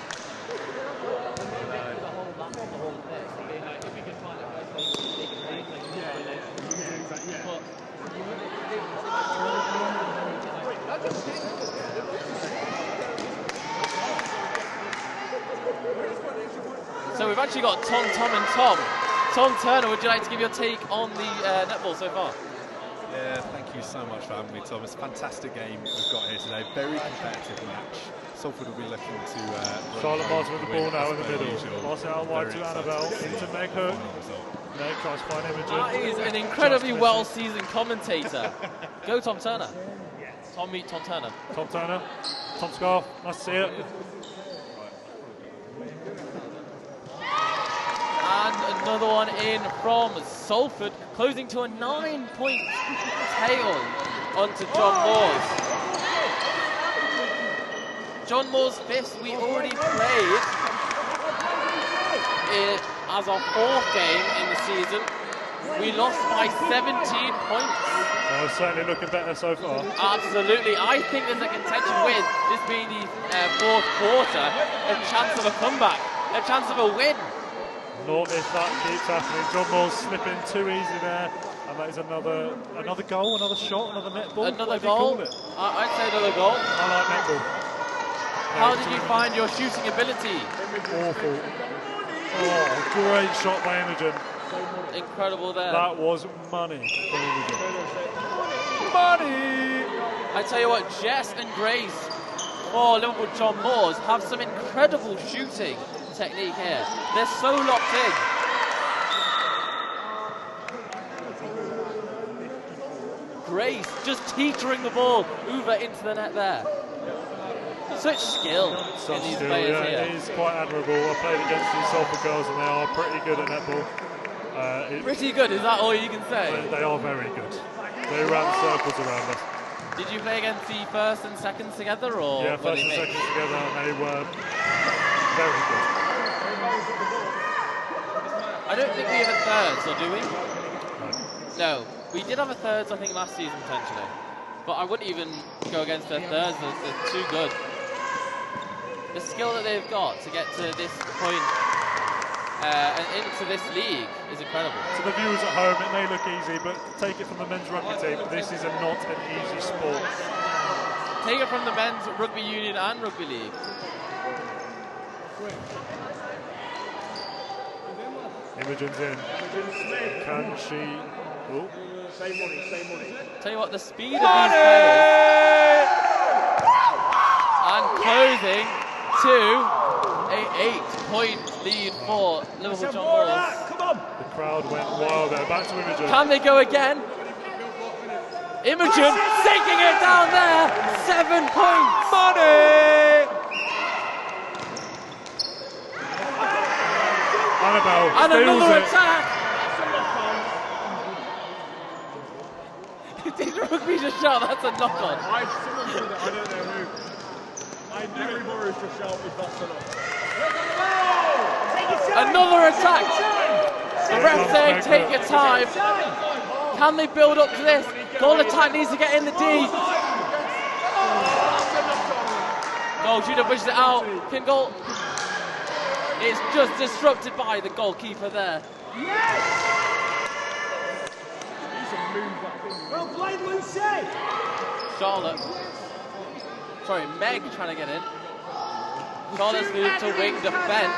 So we've actually got Tom and Tom. Tom Turner, would you like to give your take on the netball so far? Yeah, thank you so much for having me, Tom. It's a fantastic game we've got here today. Very competitive match. Salford will be looking to... Charlotte Martin with the ball now in the middle. Pass it out wide to Annabelle, into Meg Hook. Meg tries to find Imogen. That is an incredibly well-seasoned commentator. Go Tom Turner. Tom meet Tom Turner. Tom Turner, Tom Scarfe, nice to see it. And another one in from Salford, closing to a 9-point tail onto John Moores. John Moore's 5th, we already played it as our 4th game in the season. We lost by 17 points. Well, certainly looking better so far. Absolutely. I think there's a contention with this being the 4th quarter, a chance of a comeback, a chance of a win. Not if that keeps happening. John Moore's slipping too easy there. And that is another goal, another shot, another netball. Another goal? I'd say another goal. I like netball. How did you find your shooting ability? Awful. Oh, great shot by Imogen. Incredible there. That was money for Imogen. Money! I tell you what, Jess and Grace for Liverpool John Moores have some incredible shooting technique here. They're so locked in. Grace just teetering the ball over into the net there. Such skill in these players here. It is quite admirable. I played against these Salford girls and they are pretty good at netball. Pretty good, is that all you can say? They are very good. They ran circles around us. Did you play against the 1st and 2nd's together, or? Yeah, 1st and 2nd's together, and they were very good. I don't think we have a 3rds, or do we? No. We did have a 3rds, I think, last season, potentially. But I wouldn't even go against their 3rds, they're too good. The skill that they've got to get to this point and into this league is incredible. To the viewers at home, it may look easy, but take it from the men's rugby team, this is not an easy sport. Take it from the men's rugby union and rugby league. Imogen's in. Can she? Oh. Same money. Tell you what, the speed of these players and closing to a 8-point lead for Liverpool John Moores. Come on! The crowd went wild there. Back to Imogen. Can they go again? Imogen sinking it down there. 7 points. Money! Annabelle And steals another it. attack. Did rugby just shout that's a knock on? Someone said it, I don't know who. Everybody's just shout if that's a knock. Another attack. The ref saying take your time. Can they build up to this? Goal attack needs to get in the D. Goal shooter pushes it out. Can goal. It's just disrupted by the goalkeeper there. Well played, Lucy! Charlotte. Sorry, Meg trying to get in. Charlotte's moved to wing defence.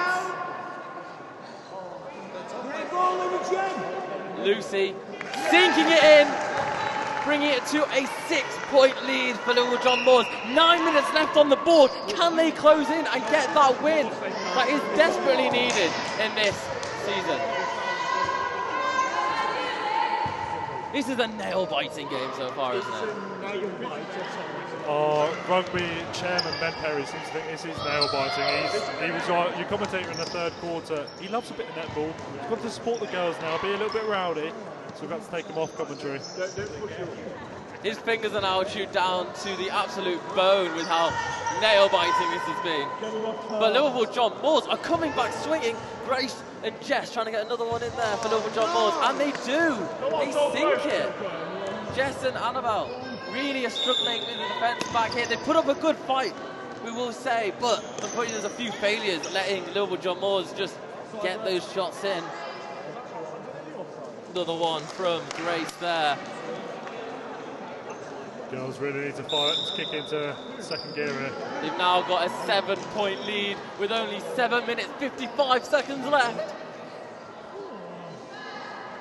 Lucy sinking it in, bringing it to a 6-point lead for Liverpool John Moores. 9 minutes left on the board. Can they close in and get that win? That is desperately needed in this season. This is a nail-biting game so far, isn't it? Rugby chairman Ben Perry seems to think this is nail-biting. He was your commentator in the 3rd quarter. He loves a bit of netball. He's got to support the girls now, be a little bit rowdy. So we've got to take him off commentary. His fingers are now chewed down to the absolute bone with how nail-biting this has been. But Liverpool John Moores are coming back swinging. Grace and Jess trying to get another one in there for Liverpool John Moores. And they do. They sink it. Jess and Annabelle really are struggling with the defence back here. They put up a good fight, we will say. But unfortunately there's a few failures letting Liverpool John Moores just get those shots in. Another one from Grace there. Girls really need to fight, kick into second gear here. They've now got a 7-point lead with only 7 minutes 55 seconds left.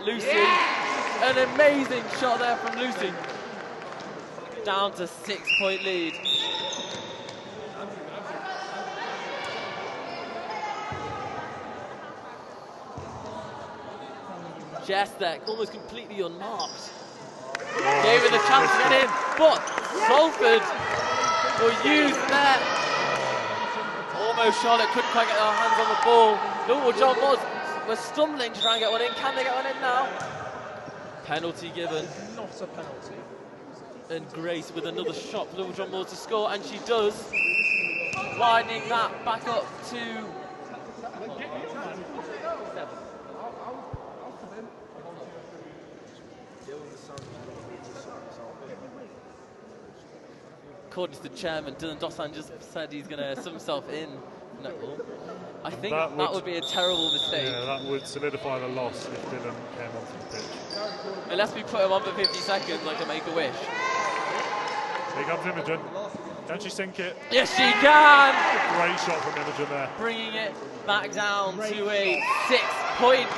Lucy, an amazing shot there from Lucy. Down to 6-point lead. Jess there, almost completely unmarked. Gave it a chance to get in, but Salford will use that. Almost Charlotte couldn't quite get their hands on the ball. Liverpool John was stumbling to try and get one in. Can they get one in now? Penalty given. Not a penalty. And Grace with another shot for Liverpool John Moores to score, and she does. widening that back up to 7. According to the chairman, Dosanjh just said he's going to sub himself in netball. I think that would be a terrible mistake. Yeah, that would solidify the loss if Dilan came onto the pitch. Unless we put him on for 50 seconds like a Make-A-Wish. Here comes Imogen. Can she sink it? Yes, she can! Great shot from Imogen there. Bringing it back down to a 6-point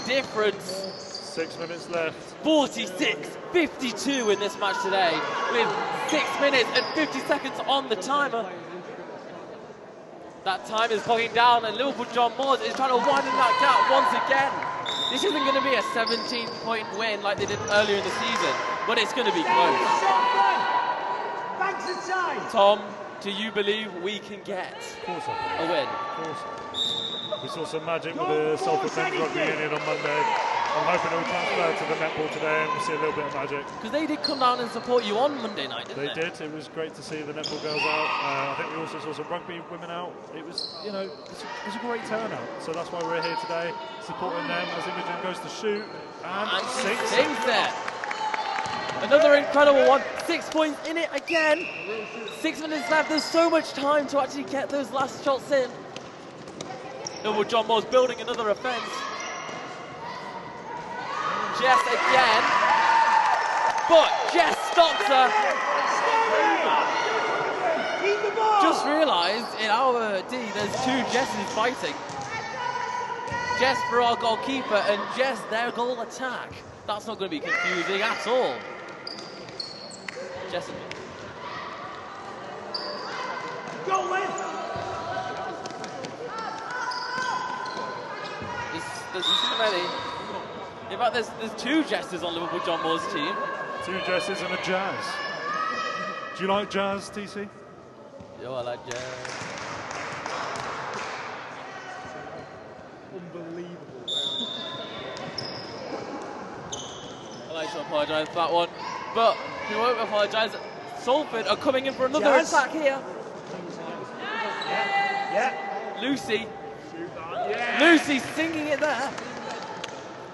difference. 6 minutes left. 46-52 in this match today, with 6 minutes and 50 seconds on the timer. That time is clocking down, and Liverpool John Moores is trying to widen that gap once again. This isn't going to be a 17-point win like they did earlier in the season, but it's going to be close. Tom, do you believe we can get a win? Of course. We saw some magic with the Salford men's rugby union on Monday. I'm hoping it will transfer to the netball today and we'll see a little bit of magic. Because they did come down and support you on Monday night, didn't they? They did. It was great to see the netball girls out. I think we also saw some rugby women out. It was, you know, it's a great turnout. So that's why we're here today, supporting them as Imogen goes to shoot and sinks it. Another incredible one. 6 points in it again. 6 minutes left. There's so much time to actually get those last shots in. Liverpool John Moores building another offence. Jess again, but Jess stops her. Just realised in our D there's 2 Jesses fighting. Jess for our goalkeeper and Jess their goal attack. That's not going to be confusing at all. Jess. Go, Liz! There's too many. In fact, there's 2 Jesses on Liverpool John Moore's team. 2 Jesses and a Jazz. Do you like jazz, TC? Yo, I like jazz. Unbelievable. I'd like to apologise for that one, but we won't apologise. Salford are coming in for another attack here. Yeah. Lucy. Lucy singing it there.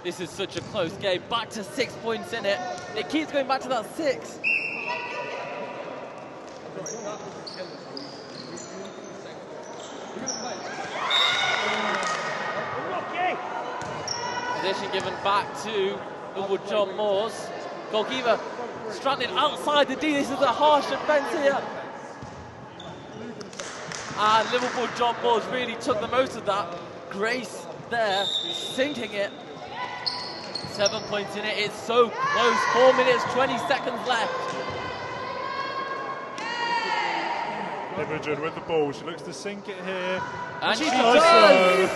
This is such a close game. Back to 6 points in it. It keeps going back to that 6. Position given back to Liverpool John Moores. Goalkeeper stranded outside the D. This is a harsh defence here. And Liverpool John Moores really took the most of that. Grace there, sinking it. 7 points in it, it's so close. 4 minutes, 20 seconds left. Imogen with the ball, she looks to sink it here. And she does does!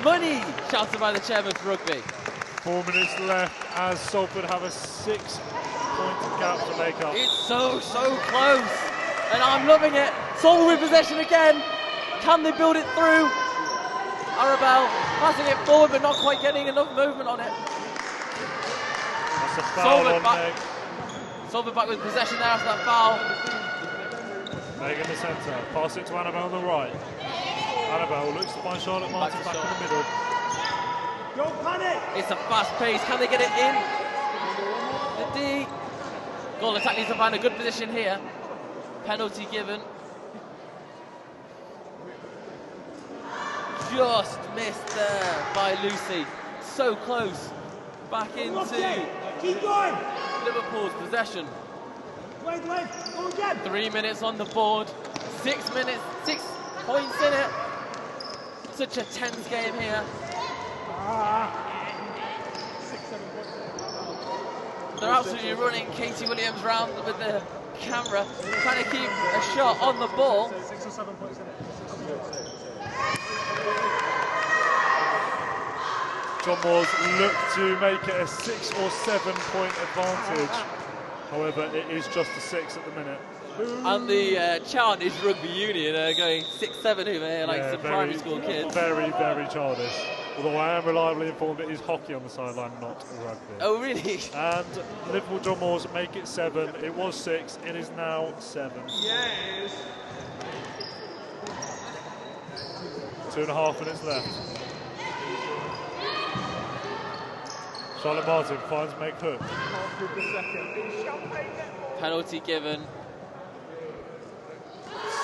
Money, shouted by the chairman for rugby. 4 minutes left as Salford have a 6-point gap to make up. It's so close. And I'm loving it. Salford with possession again. Can they build it through? Arabelle passing it forward but not quite getting enough movement on it. That's a foul on Meg. Salford back with possession there after that foul. Meg in the centre, pass it to Annabelle on the right. Annabelle looks to find Charlotte Martin back in the middle. Don't panic! It's a fast pace, can they get it in? The D. Goal attack needs to find a good position here. Penalty given. Just missed there by Lucy. So close. Back into Keep going. Liverpool's possession. Wait, go again. 3 minutes on the board. 6 minutes, 6 points in it. Such a tense game here. They're absolutely running Katie Williams round with the camera, trying to keep a shot on the ball. 6 or 7 points in it. John Moores look to make it a 6 or 7 point advantage. However, it is just a 6 at the minute. And the Charnock Rugby Union are going 6-7 over here, like some primary school kids. Very, very childish. Although I am reliably informed it is hockey on the sideline, not rugby. Oh, really? And Liverpool John Moores make it 7. It was 6. It is now 7. Yes. 2.5 minutes left. Charlotte Martin finds Meg Hook. Penalty given.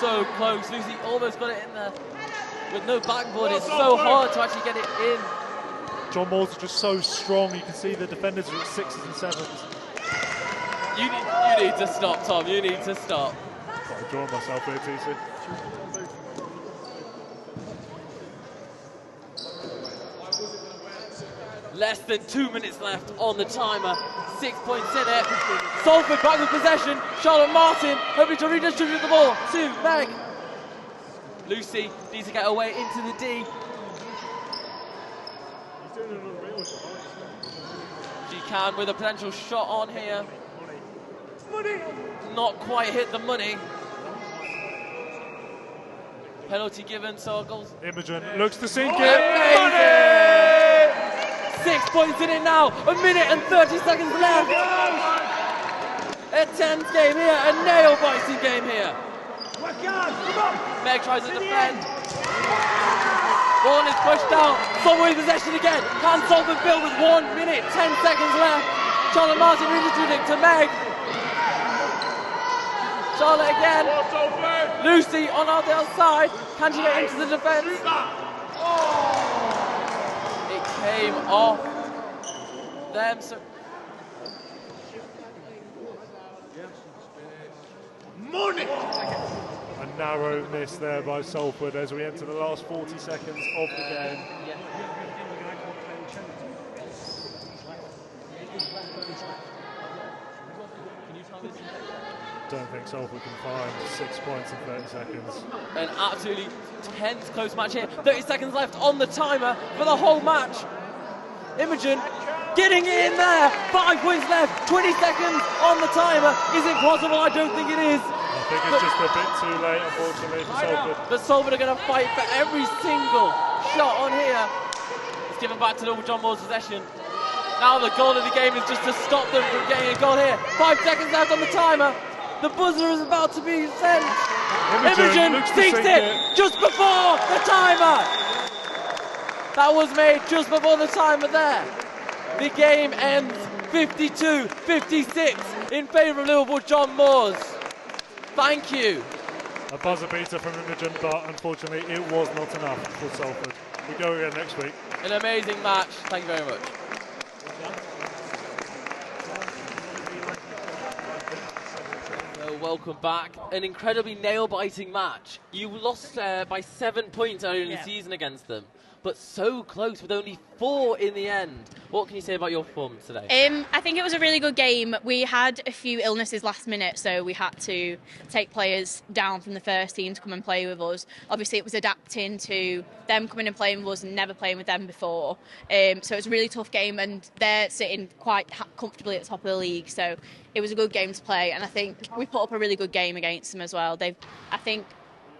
So close. Lucy almost got it in there. With no backboard, it's so hard to actually get it in. John Moores is just so strong. You can see the defenders are at 6s and 7s. You need to stop, Tom. You need to stop. Got to draw myself here, TC. Less than 2 minutes left on the timer. 6 points in it. Salford back with possession. Charlotte Martin hoping to redistribute the ball to Meg. Lucy needs to get away into the D. She can with a potential shot on here. Not quite hit the money. Penalty given, so a goal. Imogen looks to sink it. Amazing! 6 points in it now. 1 minute and 30 seconds left. A tense game here, a nail-biting game here. Meg tries to defend. Ball is pushed out. Salford in possession again. Can Salford build with 1 minute, 10 seconds left? Charlotte Martin redistributing to Meg. Charlotte again. Lucy on the outside. Can she get into the defence? It came off them. So A narrow miss there by Salford as we enter the last 40 seconds of the game. Don't think Salford can find 6 points in 30 seconds. An absolutely tense, close match here. 30 seconds left on the timer for the whole match. Imogen getting it in there. 5 points left. 20 seconds on the timer. Is it possible? I don't think it is. I think it's just a bit too late, unfortunately, for Salford. But Salford are going to fight for every single shot on here. It's given back to John Moore's possession. Now the goal of the game is just to stop them from getting a goal here. 5 seconds left on the timer. The buzzer is about to be sent. Imogen sinks it just before the timer. That was made just before the timer there. The game ends 52-56 in favour of Liverpool John Moores. Thank you. A buzzer beater from Imogen, but unfortunately it was not enough for Salford. We go again next week. An amazing match. Thank you very much. Welcome back. An incredibly nail-biting match. You lost by 7 points earlier in the season against them, but so close with only 4 in the end. What can you say about your performance today? I think it was a really good game. We had a few illnesses last minute, so we had to take players down from the first team to come and play with us. Obviously, it was adapting to them coming and playing with us and never playing with them before. So it was a really tough game, and they're sitting quite comfortably at the top of the league. So it was a good game to play, and I think we put up a really good game against them as well. I think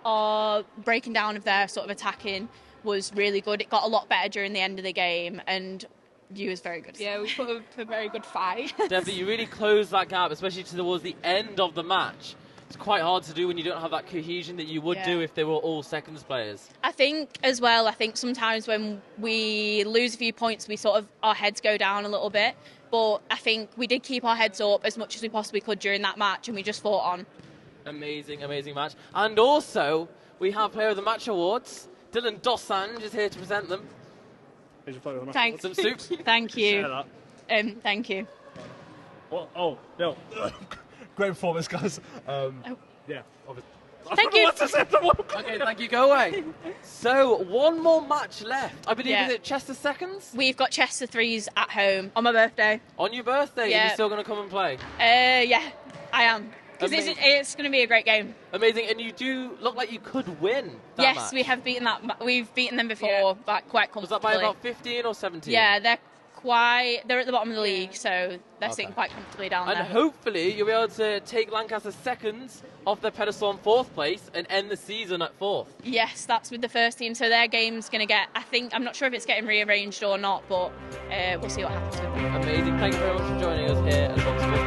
our breaking down of their sort of attacking was really good. It got a lot better during the end of the game, and you was very good. Yeah, we put up a very good fight. Definitely, you really closed that gap, especially towards the end of the match. It's quite hard to do when you don't have that cohesion that you would do if they were all seconds players. I think as well, sometimes when we lose a few points, our heads go down a little bit. But I think we did keep our heads up as much as we possibly could during that match, and we just fought on. Amazing, amazing match. And also, we have Player of the Match awards. Dilan Dosanjh is here to present them. Here's your Player of the Match. Thanks. Some soup. Thank you. Share that. Thank you. What? Oh, no. Great performance, guys. Yeah, obviously. Thank you. Okay, thank you. Go away. So, one more match left. I believe is it Chester Seconds? We've got Chester 3's at home on my birthday. On your birthday? Yeah. Are you still going to come and play? Yeah, I am. Because it's going to be a great game. Amazing, and you do look like you could win that match. We have beaten that. We've beaten them before, but quite comfortably. Was that by about 15 or 17? Yeah, they're at the bottom of the league, so they're sitting quite comfortably down there. And hopefully you'll be able to take Lancaster Seconds off their pedestal on 4th place and end the season at 4th. Yes, that's with the first team, so their game's going to get, I'm not sure if it's getting rearranged or not, but we'll see what happens with them. Amazing, thank you very much for joining us here at Fox 15.